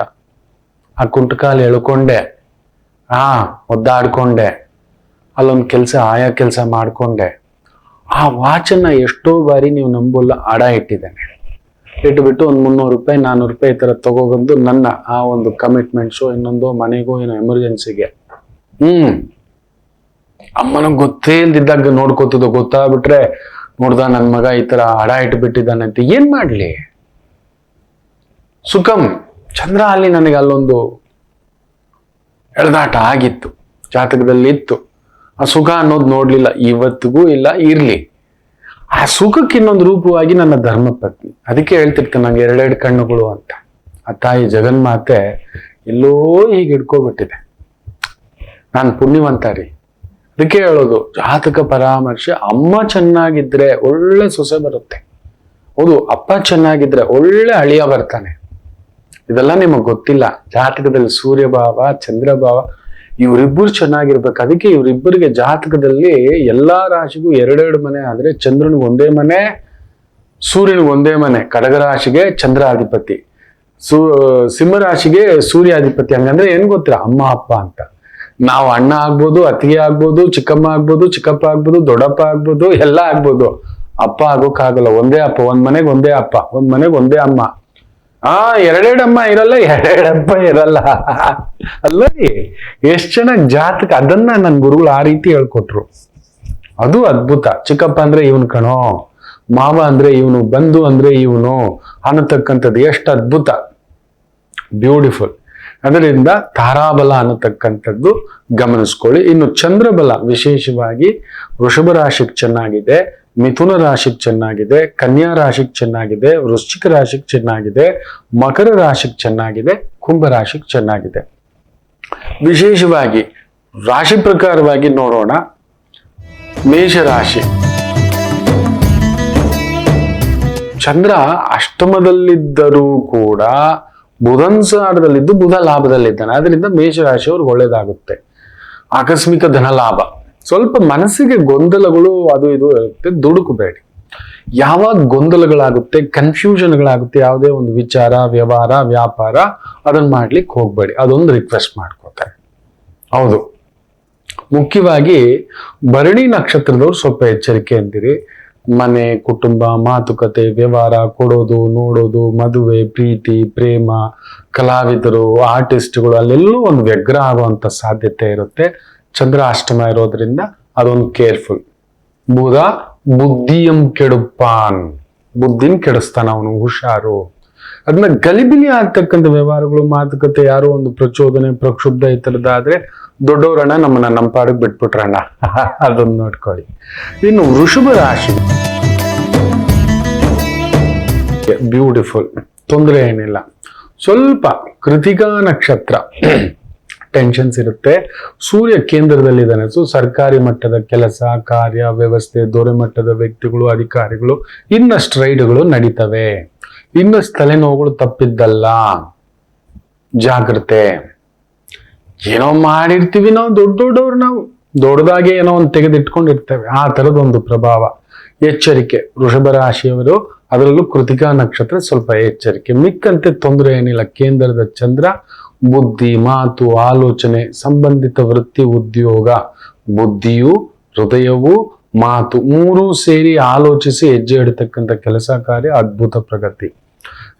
ಆ ಕುಂಟಕಾಲು ಎಳ್ಕೊಂಡೆ, ಒದ್ದಾಡ್ಕೊಂಡೆ, ಅಲ್ಲೊಂದು ಕೆಲಸ, ಆಯಾ ಕೆಲಸ ಮಾಡ್ಕೊಂಡೆ. ಆ ವಾಚನ್ನ ಎಷ್ಟೋ ಬಾರಿ ನೀವು ನಂಬೋಲ್ಲ ಅಡ ಇಟ್ಟಿದ್ದೇನೆ. ಇಟ್ಬಿಟ್ಟು ಒಂದು ₹300 ₹400 ಈ ತರ ತಗೊಬಂದು ನನ್ನ ಆ ಒಂದು ಕಮಿಟ್ಮೆಂಟ್ಸು, ಇನ್ನೊಂದು ಮನೆಗೂ ಏನೋ ಎಮರ್ಜೆನ್ಸಿಗೆ. ಅಮ್ಮನಿಗೆ ಗೊತ್ತೇ ಇಲ್ದಿದ್ದಾಗ ನೋಡ್ಕೋತಿದ್ದು. ಗೊತ್ತಾಗ್ಬಿಟ್ರೆ, ನೋಡ್ದ ನನ್ ಮಗ ಈ ತರ ಅಡ ಇಟ್ಬಿಟ್ಟಿದ್ದಾನೆ ಅಂತ ಏನ್ ಮಾಡ್ಲಿ. ಸುಖಂ ಚಂದ್ರ ಅಲ್ಲಿ ನನಗೆ ಅಲ್ಲೊಂದು ಎಳೆದಾಟ ಆಗಿತ್ತು, ಜಾತಕದಲ್ಲಿ ಇತ್ತು. ಆ ಸುಖ ಅನ್ನೋದು ನೋಡ್ಲಿಲ್ಲ, ಇವತ್ತಿಗೂ ಇಲ್ಲ, ಇರ್ಲಿ. ಆ ಸುಖಕ್ಕೆ ಇನ್ನೊಂದು ರೂಪವಾಗಿ ನನ್ನ ಧರ್ಮಪತ್ನಿ. ಅದಕ್ಕೆ ಹೇಳ್ತಿರ್ತೇನೆ, ನಂಗೆ 2 ಕಣ್ಣುಗಳು ಅಂತ. ಆ ತಾಯಿ ಜಗನ್ಮಾತೆ ಎಲ್ಲೋ ಹೀಗೆ ಹಿಡ್ಕೊಬಿಟ್ಟಿದೆ. ನಾನು ಪುಣ್ಯವಂತ ರೀ. ಅದಕ್ಕೆ ಹೇಳೋದು, ಜಾತಕ ಪರಾಮರ್ಶೆ. ಅಮ್ಮ ಚೆನ್ನಾಗಿದ್ರೆ ಒಳ್ಳೆ ಸೊಸೆ ಬರುತ್ತೆ, ಹೌದು, ಅಪ್ಪ ಚೆನ್ನಾಗಿದ್ರೆ ಒಳ್ಳೆ ಅಳಿಯ ಬರ್ತಾನೆ. ಇದೆಲ್ಲ ನಿಮಗ್ ಗೊತ್ತಿಲ್ಲ. ಜಾತಕದಲ್ಲಿ ಸೂರ್ಯ ಭಾವ, ಚಂದ್ರ ಭಾವ ಇವರಿಬ್ಬರು ಚೆನ್ನಾಗಿರ್ಬೇಕು. ಅದಕ್ಕೆ ಇವರಿಬ್ಬರಿಗೆ ಜಾತಕದಲ್ಲಿ ಎಲ್ಲಾ ರಾಶಿಗೂ ಎರಡೆರಡು ಮನೆ ಆದ್ರೆ ಚಂದ್ರನಿಗೆ ಒಂದೇ ಮನೆ, ಸೂರ್ಯನಿಗೆ ಒಂದೇ ಮನೆ. ಕಡಗ ರಾಶಿಗೆ ಚಂದ್ರ ಅಧಿಪತಿ, ಸಿಂಹ ರಾಶಿಗೆ ಸೂರ್ಯ ಅಧಿಪತಿ. ಹಂಗಂದ್ರೆ ಏನ್ ಗೊತ್ತಿಲ್ಲ, ಅಮ್ಮ ಅಪ್ಪ ಅಂತ. ನಾವು ಅಣ್ಣ ಆಗ್ಬೋದು, ಅತ್ತಿಗೆ ಆಗ್ಬೋದು, ಚಿಕ್ಕಮ್ಮ ಆಗ್ಬೋದು, ಚಿಕ್ಕಪ್ಪ ಆಗ್ಬೋದು, ದೊಡ್ಡಪ್ಪ ಆಗ್ಬೋದು, ಎಲ್ಲ ಆಗ್ಬೋದು. ಅಪ್ಪ ಆಗೋಕ್ಕಾಗಲ್ಲ. ಒಂದೇ ಅಪ್ಪ, ಒಂದ್ ಮನೆಗೆ ಒಂದೇ ಅಪ್ಪ, ಒಂದ್ ಮನೆಗೆ ಒಂದೇ ಅಮ್ಮ. ಎರಡೆರಡು ಅಮ್ಮ ಇರಲ್ಲ, ಎರಡೆರಡಪ್ಪ ಇರಲ್ಲ. ಅಲ್ವರಿ ಎಷ್ಟ್ ಚೆನ್ನಾಗಿ ಜಾತಕ. ಅದನ್ನ ನನ್ ಗುರುಗಳು ಆ ರೀತಿ ಹೇಳ್ಕೊಟ್ರು. ಅದು ಅದ್ಭುತ. ಚಿಕ್ಕಪ್ಪ ಅಂದ್ರೆ ಇವನು ಕಣೋ, ಮಾವ ಅಂದ್ರೆ ಇವನು, ಬಂಧು ಅಂದ್ರೆ ಇವನು ಅನ್ನತಕ್ಕಂಥದ್ದು ಎಷ್ಟು ಅದ್ಭುತ, ಬ್ಯೂಟಿಫುಲ್. ಅದರಿಂದ ತಾರಾಬಲ ಅನ್ನತಕ್ಕಂಥದ್ದು ಗಮನಿಸ್ಕೊಳ್ಳಿ. ಇನ್ನು ಚಂದ್ರಬಲ ವಿಶೇಷವಾಗಿ ವೃಷಭ ರಾಶಿಗೆ ಚೆನ್ನಾಗಿದೆ, ಮಿಥುನ ರಾಶಿಗೆ ಚೆನ್ನಾಗಿದೆ, ಕನ್ಯಾ ರಾಶಿಗೆ ಚೆನ್ನಾಗಿದೆ, ವೃಶ್ಚಿಕ ರಾಶಿಗೆ ಚೆನ್ನಾಗಿದೆ, ಮಕರ ರಾಶಿಗೆ ಚೆನ್ನಾಗಿದೆ, ಕುಂಭ ರಾಶಿಗೆ ಚೆನ್ನಾಗಿದೆ. ವಿಶೇಷವಾಗಿ ರಾಶಿ ಪ್ರಕಾರವಾಗಿ ನೋಡೋಣ. ಮೇಷರಾಶಿ, ಚಂದ್ರ ಅಷ್ಟಮದಲ್ಲಿದ್ದರೂ ಕೂಡ ಬುಧನ್ ಸಾರದಲ್ಲಿದ್ದು ಬುಧ ಲಾಭದಲ್ಲಿದ್ದಾನೆ. ಅದರಿಂದ ಮೇಷರಾಶಿಯವ್ರಿಗೆ ಒಳ್ಳೇದಾಗುತ್ತೆ. ಆಕಸ್ಮಿಕ ಧನ ಲಾಭ. ಸ್ವಲ್ಪ ಮನಸ್ಸಿಗೆ ಗೊಂದಲಗಳು ಅದು ಇದು ಇರುತ್ತೆ, ದುಡುಕಬೇಡಿ. ಯಾವಾಗ ಗೊಂದಲಗಳಾಗುತ್ತೆ, ಕನ್ಫ್ಯೂಷನ್ಗಳಾಗುತ್ತೆ ಯಾವುದೇ ಒಂದು ವಿಚಾರ, ವ್ಯವಹಾರ, ವ್ಯಾಪಾರ, ಅದನ್ನ ಮಾಡ್ಲಿಕ್ಕೆ ಹೋಗ್ಬೇಡಿ. ಅದೊಂದು ರಿಕ್ವೆಸ್ಟ್ ಮಾಡ್ಕೋತಾರೆ. ಹೌದು, ಮುಖ್ಯವಾಗಿ ಭರಣಿ ನಕ್ಷತ್ರದವ್ರು ಸ್ವಲ್ಪ ಎಚ್ಚರಿಕೆ ಅಂತೀರಿ. ಮನೆ, ಕುಟುಂಬ, ಮಾತುಕತೆ, ವ್ಯವಹಾರ, ಕೊಡೋದು, ನೋಡೋದು, ಮದುವೆ, ಪ್ರೀತಿ, ಪ್ರೇಮ, ಕಲಾವಿದರು, ಆರ್ಟಿಸ್ಟ್ಗಳು, ಅಲ್ಲೆಲ್ಲೂ ಒಂದು ವ್ಯಗ್ರ ಆಗುವಂತ ಸಾಧ್ಯತೆ ಇರುತ್ತೆ. ಚಂದ್ರ ಅಷ್ಟಮ ಇರೋದ್ರಿಂದ ಅದೊಂದು ಕೇರ್ಫುಲ್. ಬುಧ ಬುದ್ಧಿಯಂ ಕೆಡುಪಾನ್, ಬುದ್ಧಿನ ಕೆಡಿಸ್ತಾನ ಅವನು, ಹುಷಾರು. ಅದನ್ನ ಗಲಿಬಿಲಿ ಆಗ್ತಕ್ಕಂಥ ವ್ಯವಹಾರಗಳು, ಮಾತುಕತೆ, ಯಾರೋ ಒಂದು ಪ್ರಚೋದನೆ, ಪ್ರಕ್ಷುಬ್ಧ ಈ ತರದಾದ್ರೆ ದೊಡ್ಡವರಣ್ಣ ನಮ್ಮನ್ನ ನಮ್ಮ ಪಾಡಿಗೆ ಬಿಟ್ಬಿಟ್ರಣ್ಣ, ಅದನ್ನ ನೋಡ್ಕೊಳ್ಳಿ. ಇನ್ನು ವೃಷಭ ರಾಶಿ ಬ್ಯೂಟಿಫುಲ್, ತೊಂದರೆ ಏನಿಲ್ಲ. ಸ್ವಲ್ಪ ಕೃತಿಕಾ ನಕ್ಷತ್ರ ಟೆನ್ಷನ್ಸ್ ಇರುತ್ತೆ. ಸೂರ್ಯ ಕೇಂದ್ರದಲ್ಲಿದ್ದಾನೆ. ಸೊ ಸರ್ಕಾರಿ ಮಟ್ಟದ ಕೆಲಸ, ಕಾರ್ಯ, ವ್ಯವಸ್ಥೆ, ದೊರೆ ಮಟ್ಟದ ವ್ಯಕ್ತಿಗಳು, ಅಧಿಕಾರಿಗಳು ಇನ್ನಷ್ಟು ರೈಡ್ಗಳು ನಡೀತವೆ. ಇನ್ನಷ್ಟು ತಲೆನೋವುಗಳು ತಪ್ಪಿದ್ದಲ್ಲ, ಜಾಗ್ರತೆ. ಏನೋ ಮಾಡಿರ್ತೀವಿ ನಾವು, ದೊಡ್ಡವ್ರು ನಾವು ದೊಡ್ಡದಾಗಿ ಏನೋ ಒಂದು ತೆಗೆದಿಟ್ಕೊಂಡಿರ್ತೇವೆ. ಆ ತರದೊಂದು ಪ್ರಭಾವ. ಎಚ್ಚರಿಕೆ ವೃಷಭ ರಾಶಿಯವರು, ಅದರಲ್ಲೂ ಕೃತಿಕಾ ನಕ್ಷತ್ರ ಸ್ವಲ್ಪ ಎಚ್ಚರಿಕೆ. ಮಿಕ್ಕಂತೆ ತೊಂದರೆ ಏನಿಲ್ಲ. ಕೇಂದ್ರದ ಚಂದ್ರ ಬುದ್ಧಿ, ಮಾತು, ಆಲೋಚನೆ, ಸಂಬಂಧಿತ ವೃತ್ತಿ, ಉದ್ಯೋಗ, ಬುದ್ಧಿಯು, ಹೃದಯವು, ಮಾತು ಮೂರೂ ಸೇರಿ ಆಲೋಚಿಸಿ ಹೆಜ್ಜೆ ಇಡತಕ್ಕಂಥ ಕೆಲಸ ಕಾರ್ಯ, ಅದ್ಭುತ ಪ್ರಗತಿ.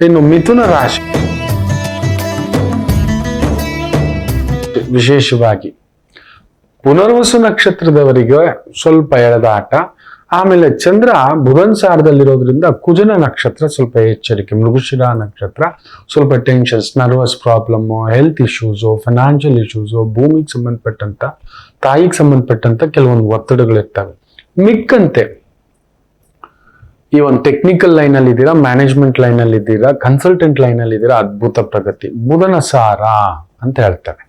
ಇನ್ನು ಮಿಥುನ ರಾಶಿ ವಿಶೇಷವಾಗಿ ಪುನರ್ವಸು ನಕ್ಷತ್ರದವರಿಗೆ ಸ್ವಲ್ಪ ಎಳೆದಾಟ. ಆಮೇಲೆ ಚಂದ್ರ ಬುಧನ್ ಸಾರದಲ್ಲಿರೋದ್ರಿಂದ ಕುಜನ ನಕ್ಷತ್ರ ಸ್ವಲ್ಪ ಎಚ್ಚರಿಕೆ. ಮೃಗಶಿರ ನಕ್ಷತ್ರ ಸ್ವಲ್ಪ tensions, nervous problem, health issues, financial issues, ಭೂಮಿಗೆ ಸಂಬಂಧಪಟ್ಟಂತ, ತಾಯಿಗೆ ಸಂಬಂಧಪಟ್ಟಂತ ಕೆಲವೊಂದು ಒತ್ತಡಗಳಿರ್ತವೆ. ಮಿಕ್ಕಂತೆ ಈ ಒಂದು ಟೆಕ್ನಿಕಲ್ ಲೈನ್ ಅಲ್ಲಿ ಇದ್ದೀರಾ, ಮ್ಯಾನೇಜ್ಮೆಂಟ್ ಲೈನ್ ಅಲ್ಲಿ ಇದ್ದೀರಾ, ಕನ್ಸಲ್ಟೆಂಟ್ ಲೈನ್ ಅಲ್ಲಿ ಇದ್ದೀರಾ, ಅದ್ಭುತ ಪ್ರಗತಿ. ಬುಧನ ಸಾರ ಅಂತ ಹೇಳ್ತಾರೆ.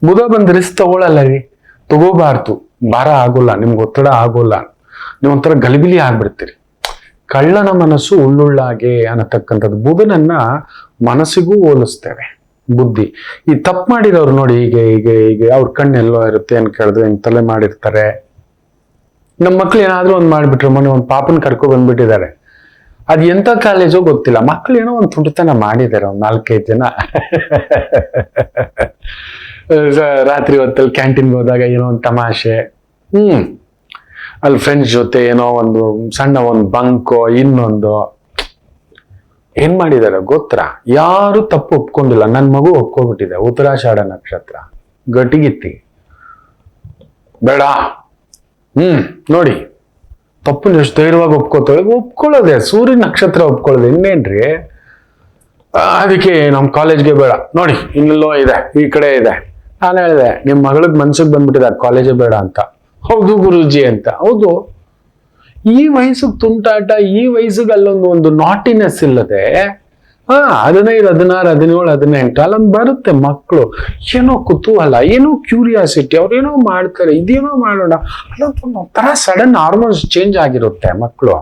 ಬುಧ ಬಂದ್ ರಿಸ್ಕ್ ತಗೊಳ್ಳಲ್ಲ ರೀ, ತಗೋಬಾರ್ದು. ಭಾರ ಆಗೋಲ್ಲ, ನಿಮ್ಗೆ ಒತ್ತಡ ಆಗೋಲ್ಲ, ನೀವು ಒಂಥರ ಗಲಿಬಿಲಿ ಆಗ್ಬಿಡ್ತೀರಿ. ಕಳ್ಳನ ಮನಸ್ಸು ಉಳ್ಳುಳ್ಳಾಗೆ ಅನ್ನತಕ್ಕಂಥದ್ದು. ಬುಧನನ್ನ ಮನಸ್ಸಿಗೂ ಹೋಲಿಸ್ತೇವೆ. ಬುದ್ಧಿ. ಈ ತಪ್ಪು ಮಾಡಿರೋರು ನೋಡಿ, ಹೀಗೆ ಅವ್ರ ಕಣ್ಣೆಲ್ಲೋ ಇರುತ್ತೆ ಅಂತ ಕೇಳಿದ್ರೆ ಹಿಂಗ್ ತಲೆ ಮಾಡಿರ್ತಾರೆ. ನಮ್ಮ ಮಕ್ಳು ಏನಾದ್ರೂ ಒಂದ್ ಮಾಡ್ಬಿಟ್ರೆ, ಮೊನ್ನೆ ಒಂದು ಪಾಪನ್ ಕರ್ಕೊ ಬಂದ್ಬಿಟ್ಟಿದ್ದಾರೆ. ಅದ್ ಎಂತ ಕಾಲೇಜೋ ಗೊತ್ತಿಲ್ಲ, ಮಕ್ಳು ಏನೋ ಒಂದು ತುಂಟತನ ಮಾಡಿದ್ದಾರೆ, ಒಂದ್ 4-5 ಜನ. ರಾತ್ರಿ ಹೊತ್ತಲ್ಲಿ ಕ್ಯಾಂಟೀನ್ಗೆ ಹೋದಾಗ ಏನೋ ಒಂದು ತಮಾಷೆ, ಅಲ್ಲಿ ಫ್ರೆಂಡ್ಸ್ ಜೊತೆ ಏನೋ ಒಂದು ಸಣ್ಣ ಒಂದು ಬಂಕೋ, ಇನ್ನೊಂದು ಏನ್ ಮಾಡಿದ್ದಾರೆ ಗೊತ್ತಾ? ಯಾರು ತಪ್ಪು ಒಪ್ಕೊಂಡಿಲ್ಲ. ನನ್ ಮಗು ಒಪ್ಕೊಬಿಟ್ಟಿದೆ. ಉತ್ತರಾಷಾಢ ನಕ್ಷತ್ರ, ಗಟ್ಟಿಗಿತ್ತಿ ಬೇಡ. ನೋಡಿ, ತಪ್ಪು ಎಷ್ಟು ಧೈರ್ಯವಾಗಿ ಒಪ್ಕೊಳ್ಳೋದೆ. ಸೂರ್ಯ ನಕ್ಷತ್ರ ಒಪ್ಕೊಳ್ಳೋದು, ಇನ್ನೇನ್ರಿ. ಅದಕ್ಕೆ ನಮ್ ಕಾಲೇಜ್ಗೆ ಬೇಡ ನೋಡಿ, ಇನ್ನೆಲ್ಲೋ ಇದೆ, ಈ ಕಡೆ ಇದೆ. ನಾನು ಹೇಳಿದೆ, ನಿಮ್ ಮಗಳಿಗೆ ಮನ್ಸಿಗೆ ಬಂದ್ಬಿಟ್ಟಿದೆ ಕಾಲೇಜೇ ಬೇಡ ಅಂತ. ಹೌದು ಗುರೂಜಿ ಅಂತ. ಹೌದು, ಈ ವಯಸ್ಸಿಗೆ ತುಂಟಾಟ, ಈ ವಯಸ್ಸಿಗೆ ಅಲ್ಲೊಂದು ನಾಟಿನೆಸ್ ಇಲ್ಲದೆ 15, 16, 17, 18 ಅಲ್ಲೊಂದು ಬರುತ್ತೆ ಮಕ್ಕಳು. ಏನೋ ಕುತೂಹಲ, ಏನೋ ಕ್ಯೂರಿಯಾಸಿಟಿ, ಅವ್ರೇನೋ ಮಾಡ್ತಾರೆ, ಇದೇನೋ ಮಾಡೋಣ, ಅಲ್ಲೊಂದು ಒಂಥರ ಸಡನ್ ಹಾರ್ಮೋನ್ಸ್ ಚೇಂಜ್ ಆಗಿರುತ್ತೆ ಮಕ್ಕಳು.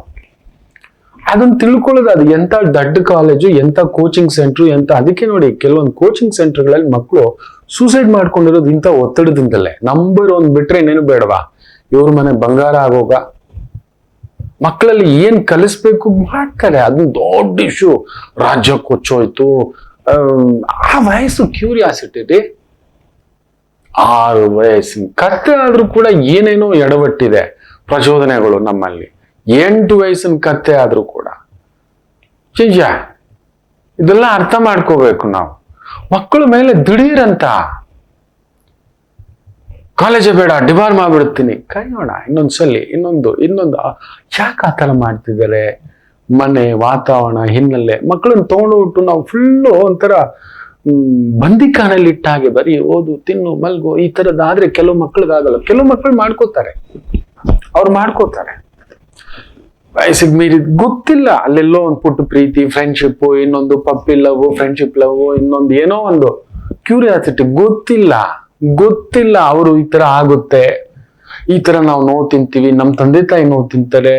ಅದನ್ನ ತಿಳ್ಕೊಳ್ಳೋದು, ಅದು ಎಂತ ದೊಡ್ಡ ಕಾಲೇಜು, ಎಂತ ಕೋಚಿಂಗ್ ಸೆಂಟ್ರು, ಅದಕ್ಕೆ ನೋಡಿ ಕೆಲವೊಂದು ಕೋಚಿಂಗ್ ಸೆಂಟರ್ಗಳಲ್ಲಿ ಮಕ್ಕಳು ಸೂಸೈಡ್ ಮಾಡ್ಕೊಂಡಿರೋದು ಇಂಥ ಒತ್ತಡದಿಂದಲೇ. ನಂಬರ್ 1 ಬಿಟ್ರೆ ಇನ್ನೇನು ಬೇಡವಾ, ಇವ್ರ ಮನೆ ಬಂಗಾರ ಆಗೋಗ. ಮಕ್ಕಳಲ್ಲಿ ಏನ್ ಕಲಿಸ್ಬೇಕು ಮಾಡ್ತಾರೆ, ಅದನ್ನ ದೊಡ್ಡ ಇಶ್ಯೂ. ರಾಜ್ಯ ಕೊಚ್ಚೋಯ್ತು, ಆ ವಯಸ್ಸು ಕ್ಯೂರಿಯಾಸಿಟಿ ರೀ. 6 ವಯಸ್ಸಿನ ಕತ್ತೆ ಆದ್ರೂ ಕೂಡ ಏನೇನೋ ಎಡವಟ್ಟಿದೆ, ಪ್ರಚೋದನೆಗಳು ನಮ್ಮಲ್ಲಿ. 8 ವಯಸ್ಸಿನ ಕತ್ತೆ ಆದ್ರೂ ಕೂಡ ಚಿಜ, ಇದೆಲ್ಲ ಅರ್ಥ ಮಾಡ್ಕೋಬೇಕು ನಾವು. ಮಕ್ಕಳ ಮೇಲೆ ದಿಢೀರಂತ ಕಾಲೇಜೇ ಬೇಡ, ಡಿಬಾರ್ ಮಾಡ್ಬಿಡ್ತೀನಿ, ಕೈಯೋಣ ಇನ್ನೊಂದ್ಸಲಿ, ಇನ್ನೊಂದು ಯಾಕೆ ಆ ಥರ ಮಾಡ್ತಿದ್ದಾರೆ? ಮನೆ ವಾತಾವರಣ ಹಿನ್ನೆಲೆ ಮಕ್ಕಳನ್ನ ತಗೊಂಡೋಗ್ಬಿಟ್ಟು ನಾವು ಫುಲ್ಲು ಒಂಥರ ಬಂದಿಖಾನಲ್ಲಿ ಇಟ್ಟ ಹಾಗೆ ಬರೀ ಓದು, ತಿನ್ನು, ಮಲ್ಗು ಈ ಥರದ್ದಾದ್ರೆ ಕೆಲವು ಮಕ್ಳಿಗಾಗಲ್ಲ. ಕೆಲವು ಮಕ್ಕಳು ಮಾಡ್ಕೋತಾರೆ, ಅವ್ರು ಮಾಡ್ಕೋತಾರೆ. ವಯಸ್ಸಿಗೆ ಮೀರಿದ್ ಗೊತ್ತಿಲ್ಲ, ಅಲ್ಲೆಲ್ಲೋ ಒಂದು ಪುಟ್ಟ ಪ್ರೀತಿ, ಫ್ರೆಂಡ್ಶಿಪ್, ಇನ್ನೊಂದು ಪಪ್ಪಿ ಲವ್, ಫ್ರೆಂಡ್ಶಿಪ್ ಲವ್, ಇನ್ನೊಂದು ಏನೋ ಒಂದು ಕ್ಯೂರಿಯಾಸಿಟಿ. ಗೊತ್ತಿಲ್ಲ ಅವರು ಈ ತರ ಆಗುತ್ತೆ, ಈ ತರ ನಾವು ನೋವು ತಿಂತೀವಿ, ನಮ್ಮ ತಂದೆ ತಾಯಿ ನೋವು ತಿಂತಾರೆ.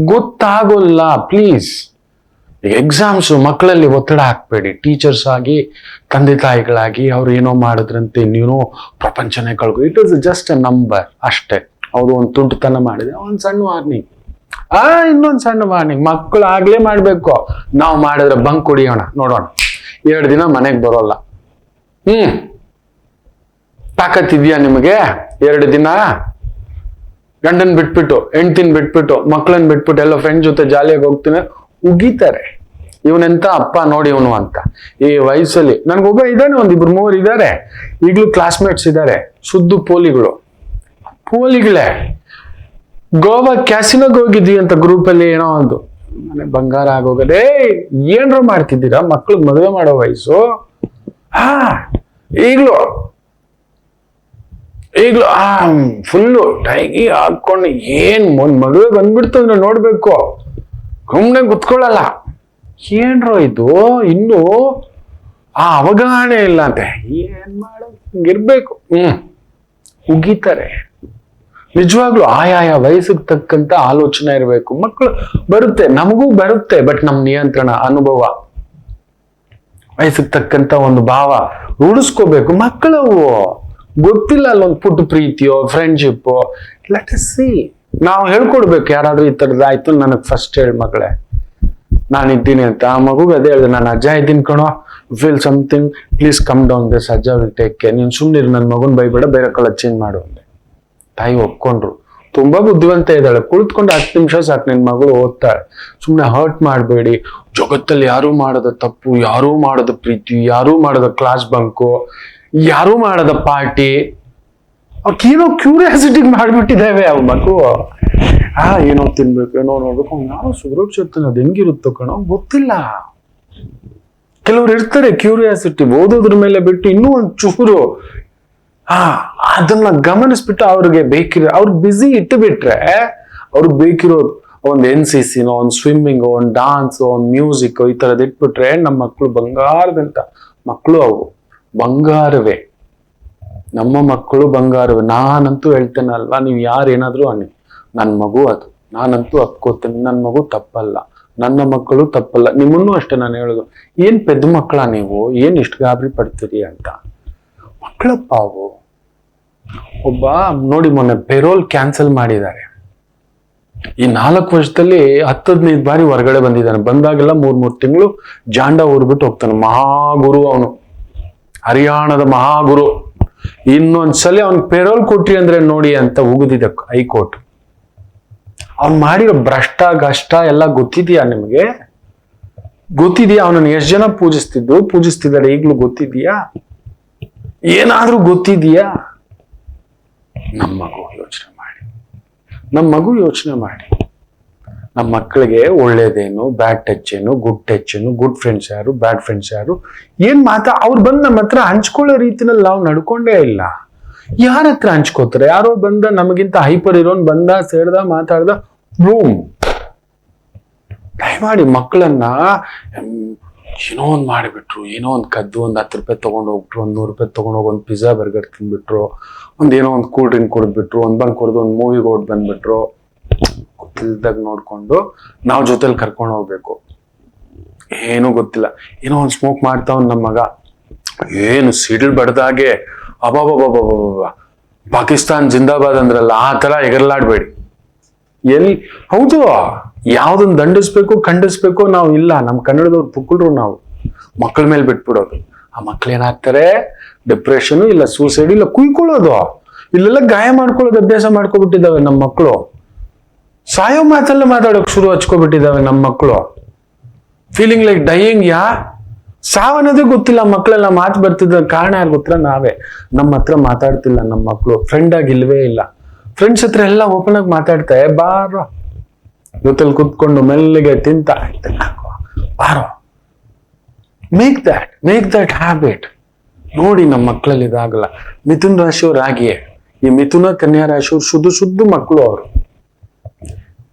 ಗೊತ್ತಾಗೋಲ್ಲ. ಪ್ಲೀಸ್, ಎಕ್ಸಾಮ್ಸ್ ಮಕ್ಕಳಲ್ಲಿ ಒತ್ತಡ ಹಾಕ್ಬೇಡಿ. ಟೀಚರ್ಸ್ ಆಗಿ, ತಂದೆ ತಾಯಿಗಳಾಗಿ ಅವ್ರು ಏನೋ ಮಾಡಿದ್ರಂತೆ, ನೀನೋ ಪ್ರಪಂಚನೇ ಕಳ್ಕೊ. It was just a number ಅಷ್ಟೇ. ಅವ್ರು ಒಂದು ತುಂಟತನ ಮಾಡಿದ್ರೆ ಒಂದ್ ಸಣ್ಣ ವಾರ್ನಿಂಗ್, ಇನ್ನೊಂದ್ ಸಣ್ಣ ವಾರ್ನಿಂಗ್. ಮಕ್ಕಳು ಆಗ್ಲೇ ಮಾಡ್ಬೇಕು. ನಾವು ಮಾಡಿದ್ರೆ ಬಂಕ್ ಹೊಡಿಯೋಣ, ನೋಡೋಣ, 2 ದಿನ ಮನೆಗೆ ಬರೋಲ್ಲ. ತಾಕತ್ತಿದ್ಯಾ ನಿಮಗೆ? 2 ದಿನ ಗಂಡನ್ ಬಿಟ್ಬಿಟ್ಟು, ಹೆಂಡ್ತಿನ ಬಿಟ್ಬಿಟ್ಟು, ಮಕ್ಕಳನ್ನ ಬಿಟ್ಬಿಟ್ಟು ಎಲ್ಲ ಫ್ರೆಂಡ್ ಜೊತೆ ಜಾಲಿಯಾಗಿ ಹೋಗ್ತೀನಿ, ಉಗಿತಾರೆ. ಇವನೆಂತ ಅಪ್ಪ ನೋಡಿ ಇವನು ಅಂತ. ಈ ವಯಸ್ಸಲ್ಲಿ ನನ್ಗೊಬ್ಬ ಇದ್ದಾನೆ, 1-2-3 ಇದ್ದಾರೆ ಈಗಲೂ, ಕ್ಲಾಸ್ಮೇಟ್ಸ್ ಇದ್ದಾರೆ, ಶುದ್ಧ ಪೋಲಿಗಳೇ. ಗೋವಾ ಕ್ಯಾಸಿನೋಗೆ ಹೋಗಿದ್ವಿ ಅಂತ ಗ್ರೂಪ್ ಅಲ್ಲಿ ಏನೋ ಒಂದು ಮನೆ ಬಂಗಾರ ಆಗೋಗದೆ. ಏನ್ರ ಮಾಡ್ತಿದ್ದೀರಾ? ಮಕ್ಳಿಗೆ ಮದುವೆ ಮಾಡೋ ವಯಸ್ಸು. ಈಗ್ಲೂ ಫುಲ್ಲು ಟೈಗಿ ಹಾಕೊಂಡು ಒಂದ್ ಮದುವೆ ಬಂದ್ಬಿಡ್ತು ಅಂದ್ರೆ ನೋಡ್ಬೇಕು, ಸುಮ್ನೆ ಕುತ್ಕೊಳ್ಳಲ್ಲ. ಏನ್ರೋ ಇದು, ಇನ್ನು ಆ ಅವಗಾಹನೆ ಇಲ್ಲ ಅಂತೆ. ಏನ್ ಮಾಡೋಗಿರ್ಬೇಕು, ಉಗಿತಾರೆ. ನಿಜವಾಗ್ಲೂ ಆಯಾಯ ವಯಸ್ಸಿಗೆ ತಕ್ಕಂತ ಆಲೋಚನೆ ಇರಬೇಕು. ಮಕ್ಕಳು ಬರುತ್ತೆ, ನಮಗೂ ಬರುತ್ತೆ, ಬಟ್ ನಮ್ ನಿಯಂತ್ರಣ, ಅನುಭವ, ವಯಸ್ಸಿಗೆ ತಕ್ಕಂತ ಒಂದು ಭಾವ ರೂಢಿಸ್ಕೋಬೇಕು. ಮಕ್ಕಳವು ಗೊತ್ತಿಲ್ಲ, ಅಲ್ಲೊಂದು ಪುಟ್ಟ ಪ್ರೀತಿಯೋ ಫ್ರೆಂಡ್ಶಿಪ್, ಲೆಟ್ ಅಸ್ ಸಿ. ನಾವು ಹೇಳ್ಕೊಡ್ಬೇಕು. ಯಾರಾದ್ರೂ ಈ ತರದಾಯ್ತು, ನನಗ್ ಫಸ್ಟ್ ಹೇಳಿ ಮಗಳೇ ನಾನಿದ್ದೀನಿ ಅಂತ. ಆ ಮಗುಗೆ ಅದೇ ಹೇಳಿದೆ, ನಾನು ಅಜ್ಜ ಇದ್ದೀನಿ ಕಣೋ, feel something, please come down this, ಅಜ್ಜ ವಿಲ್ ಟೇಕ್ ಕೇರ್. ನೀನ್ ಸುಮ್ನಿರು, ನನ್ನ ಮಗನ್ ಬೈಬೇಡ, ಬೇರೆ ಕಲರ್ ಚೇಂಜ್ ಮಾಡು ಅಂದೆ. ತಾಯಿ ಒಪ್ಕೊಂಡ್ರು. ತುಂಬಾ ಬುದ್ಧಿವಂತ ಇದ್ದಾಳೆ, ಕುಳಿತುಕೊಂಡು 10 ನಿಮಿಷ ಸಾಕು, ನಿನ್ ಮಗಳು ಓದ್ತಾಳೆ. ಸುಮ್ನೆ ಹರ್ಟ್ ಮಾಡಬೇಡಿ. ಜಗತ್ತಲ್ಲಿ ಯಾರೂ ಮಾಡದ ತಪ್ಪು, ಯಾರೂ ಮಾಡದ ಪ್ರೀತಿ, ಯಾರೂ ಮಾಡದ ಕ್ಲಾಸ್ ಬಂಕು, ಯಾರೂ ಮಾಡದ ಪಾರ್ಟಿ, ಅವ್ರಿಗೇನೋ ಕ್ಯೂರಿಯಾಸಿಟಿಗೆ ಮಾಡ್ಬಿಟ್ಟಿದ್ದೇವೆ ಅವ್ ಮಗು. ಏನೋ ತಿನ್ಬೇಕು, ಏನೋ ನೋಡ್ಬೇಕು, ನಾವು ಸುರಕ್ಷಿತ, ಅದು ಹೆಂಗಿರುತ್ತೋ ಕಣೋ ಗೊತ್ತಿಲ್ಲ. ಕೆಲವ್ರು ಇರ್ತಾರೆ ಕ್ಯೂರಿಯಾಸಿಟಿ, ಓದೋದ್ರ ಮೇಲೆ ಬಿಟ್ಟು ಇನ್ನೂ ಒಂದ್ ಚೂರು ಅದನ್ನ ಗಮನಿಸ್ಬಿಟ್ಟು ಅವ್ರಿಗೆ ಅವ್ರಿಗೆ ಬ್ಯುಸಿ ಇಟ್ಟು ಬಿಟ್ರೆ, ಅವ್ರಿಗೆ ಬೇಕಿರೋದು ಒಂದು NCCನೋ, ಒಂದು ಸ್ವಿಮ್ಮಿಂಗ್, ಒಂದು ಡಾನ್ಸ್, ಒಂದು ಮ್ಯೂಸಿಕ್, ಈ ತರದ್ ಇಟ್ಬಿಟ್ರೆ ನಮ್ಮ ಮಕ್ಕಳು ಬಂಗಾರದಂತ ಮಕ್ಕಳು. ಅವು ಬಂಗಾರವೇ, ನಮ್ಮ ಮಕ್ಕಳು ಬಂಗಾರವೇ. ನಾನಂತೂ ಹೇಳ್ತೇನೆ ಅಲ್ವಾ, ನೀವು ಯಾರೇನಾದ್ರೂ ಅನ್ನಿ, ನನ್ ಮಗು ಅದು, ನಾನಂತೂ ಅಪ್ಕೋತೇನೆ, ನನ್ ಮಗು ತಪ್ಪಲ್ಲ, ನನ್ನ ಮಕ್ಕಳು ತಪ್ಪಲ್ಲ. ನಿಮ್ಮನ್ನು ಅಷ್ಟೇ ನಾನು ಹೇಳೋದು, ಏನ್ ಪೆದ್ದ ಮಕ್ಕಳ ನೀವು, ಏನ್ ಇಷ್ಟು ಗಾಬರಿ ಪಡ್ತೀರಿ ಅಂತ. ಮಕ್ಕಳಪ್ಪ ಅವು. ಒಬ್ಬ ನೋಡಿ, ಮೊನ್ನೆ ಪೆರೋಲ್ ಕ್ಯಾನ್ಸಲ್ ಮಾಡಿದ್ದಾರೆ. ಈ 4 ವರ್ಷದಲ್ಲಿ 10-15 ಬಾರಿ ಹೊರಗಡೆ ಬಂದಿದ್ದಾನೆ. ಬಂದಾಗೆಲ್ಲ 3-3 ತಿಂಗಳು ಜಾಂಡ ಊರ್ಬಿಟ್ಟು ಹೋಗ್ತಾನೆ. ಮಹಾಗುರು ಅವನು, ಹರಿಯಾಣದ ಮಹಾಗುರು. ಇನ್ನೊಂದ್ಸಲಿ ಅವ್ನ್ ಪೆರೋಲ್ ಕೊಟ್ರಿ ಅಂದ್ರೆ ನೋಡಿ ಅಂತ ಉಗಿದಿದೆ ಹೈಕೋರ್ಟ್. ಅವ್ನ್ ಮಾಡಿರೋ ಭ್ರಷ್ಟ ಗಷ್ಟ ಎಲ್ಲ ಗೊತ್ತಿದ್ಯಾ ನಿಮ್ಗೆ? ಗೊತ್ತಿದ್ಯಾ? ಅವನನ್ನು ಎಷ್ಟು ಜನ ಪೂಜಿಸ್ತಿದ್ದಾರೆ ಈಗ್ಲೂ ಗೊತ್ತಿದ್ಯಾ? ಏನಾದ್ರೂ ಗೊತ್ತಿದ್ಯಾ? ನಮ್ಮ ಮಗು ಯೋಚನೆ ಮಾಡಿ, ನಮ್ಮ ಮಕ್ಕಳಿಗೆ ಒಳ್ಳೇದೇನು, ಬ್ಯಾಡ್ ಟಚ್ ಏನು, ಗುಡ್ ಟಚ್ ಏನು, ಗುಡ್ ಫ್ರೆಂಡ್ಸ್ ಯಾರು, ಬ್ಯಾಡ್ ಫ್ರೆಂಡ್ಸ್ ಯಾರು, ಏನ್ ಅವ್ರು ಬಂದು ನಮ್ಮ ಹತ್ರ ಹಂಚ್ಕೊಳ್ಳೋ ರೀತಿನಲ್ಲಿ ನಾವು ನಡ್ಕೊಂಡೇ ಇಲ್ಲ. ಯಾರ ಹತ್ರ ಹಂಚ್ಕೋತಾರೆ? ಯಾರೋ ಬಂದ, ನಮಗಿಂತ ಹೈಪರ್ ಇರೋನ್ ಬಂದ, ಸೇಡ್ದ, ಮಾತಾಡ್ದ, ರೂಮ್. ದಯಮಾಡಿ ಮಕ್ಕಳನ್ನ ಏನೋ ಒಂದ್ ಮಾಡಿಬಿಟ್ರು, ಏನೋ ಒಂದ್ ಕದ್ದು, ಒಂದ್ 10 ರೂಪಾಯಿ ತಗೊಂಡ್ ಹೋಗ್ಬಿಟ್ರು, ಒಂದ್ 100 ರೂಪಾಯಿ ತಗೊಂಡೋಗಿ ಒಂದ್ ಪಿಜ್ಜಾ ಬರ್ಗರ್ ತಿನ್ಬಿಟ್ರು, ಏನೋ ಒಂದ್ ಕೂಲ್ ಡ್ರಿಂಕ್ ಕುಡಿದ್ಬಿಟ್ರು, ಒಂದ್ ಬಂಕ್ ಹೊಡೆದು ಒಂದ್ ಮೂವಿಗೆ ಓಡ್ ಬಂದ್ಬಿಟ್ರು. ಗೊತ್ತಿಲ್ದಾಗ ನೋಡ್ಕೊಂಡು ನಾವು ಜೊತೆಲಿ ಕರ್ಕೊಂಡು ಹೋಗ್ಬೇಕು. ಏನೂ ಗೊತ್ತಿಲ್ಲ, ಏನೋ ಒಂದು ಸ್ಮೋಕ್ ಮಾಡ್ತಾವ್ ನಮ್ಮ ಮಗ, ಏನು ಸಿಡಿಲ್ ಬಡ್ದಾಗೆ ಅಬಾಬಾಬಾಬಾಬಾ ಪಾಕಿಸ್ತಾನ್ ಜಿಂದಾಬಾದ್ ಅಂದ್ರಲ್ಲ ಆ ತರ ಎಗರ್ಲಾಡ್ಬೇಡಿ. ಎಲ್ಲಿ ಹೌದು, ಯಾವ್ದನ್ನ ದಂಡಿಸ್ಬೇಕು ಖಂಡಿಸ್ಬೇಕು ನಾವು ಇಲ್ಲ, ನಮ್ ಕನ್ನಡದವ್ರು ಪುಕ್ಕಳ್ರು ನಾವು ಮಕ್ಕಳ ಮೇಲೆ ಬಿಟ್ಬಿಡೋದು. ಆ ಮಕ್ಳು ಏನಾಗ್ತಾರೆ, ಡಿಪ್ರೆಷನ್ ಇಲ್ಲ ಸೂಸೈಡ್ ಇಲ್ಲ ಕುಯ್ಕೊಳ್ಳೋದು, ಇಲ್ಲೆಲ್ಲ ಗಾಯ ಮಾಡ್ಕೊಳ್ಳೋದು ಅಭ್ಯಾಸ ಮಾಡ್ಕೊಬಿಟ್ಟಿದ್ದಾವೆ ನಮ್ಮ ಮಕ್ಕಳು. ಸಾಯೋ ಮಾತೆಲ್ಲ ಮಾತಾಡೋಕ್ ಶುರು ಹಚ್ಕೊಬಿಟ್ಟಿದ್ದಾವೆ ನಮ್ಮ ಮಕ್ಕಳು. Feeling like dying. ಸಾವನ್ನೋದೇ ಗೊತ್ತಿಲ್ಲ ಮಕ್ಕಳೆಲ್ಲ. ಮಾತು ಬರ್ತಿದ್ದ ಕಾರಣ ಯಾರು ಗೊತ್ತಿಲ್ಲ, ನಾವೇ. ನಮ್ಮ ಹತ್ರ ಮಾತಾಡ್ತಿಲ್ಲ ನಮ್ಮ ಮಕ್ಕಳು, ಫ್ರೆಂಡ್ ಆಗಿ ಇಲ್ವೇ ಇಲ್ಲ. ಫ್ರೆಂಡ್ಸ್ ಹತ್ರ ಎಲ್ಲ ಓಪನ್ ಆಗಿ ಮಾತಾಡ್ತಾರೆ, ಬಾರೋ ಜೊತೆಲಿ ಕುತ್ಕೊಂಡು ಮೆಲ್ಲಿಗೆ ತಿಂತ ಬಾರೋ. Make that habit. ನೋಡಿ ನಮ್ಮ ಮಕ್ಕಳಲ್ಲಿ ಇದಾಗಲ್ಲ. ಮಿಥುನ್ ರಾಶಿಯವ್ರು ಆಗಿಯೇ, ಈ ಮಿಥುನ ಕನ್ಯಾ ರಾಶಿಯವ್ರು ಶುದ್ಧ ಮಕ್ಕಳು ಅವರು.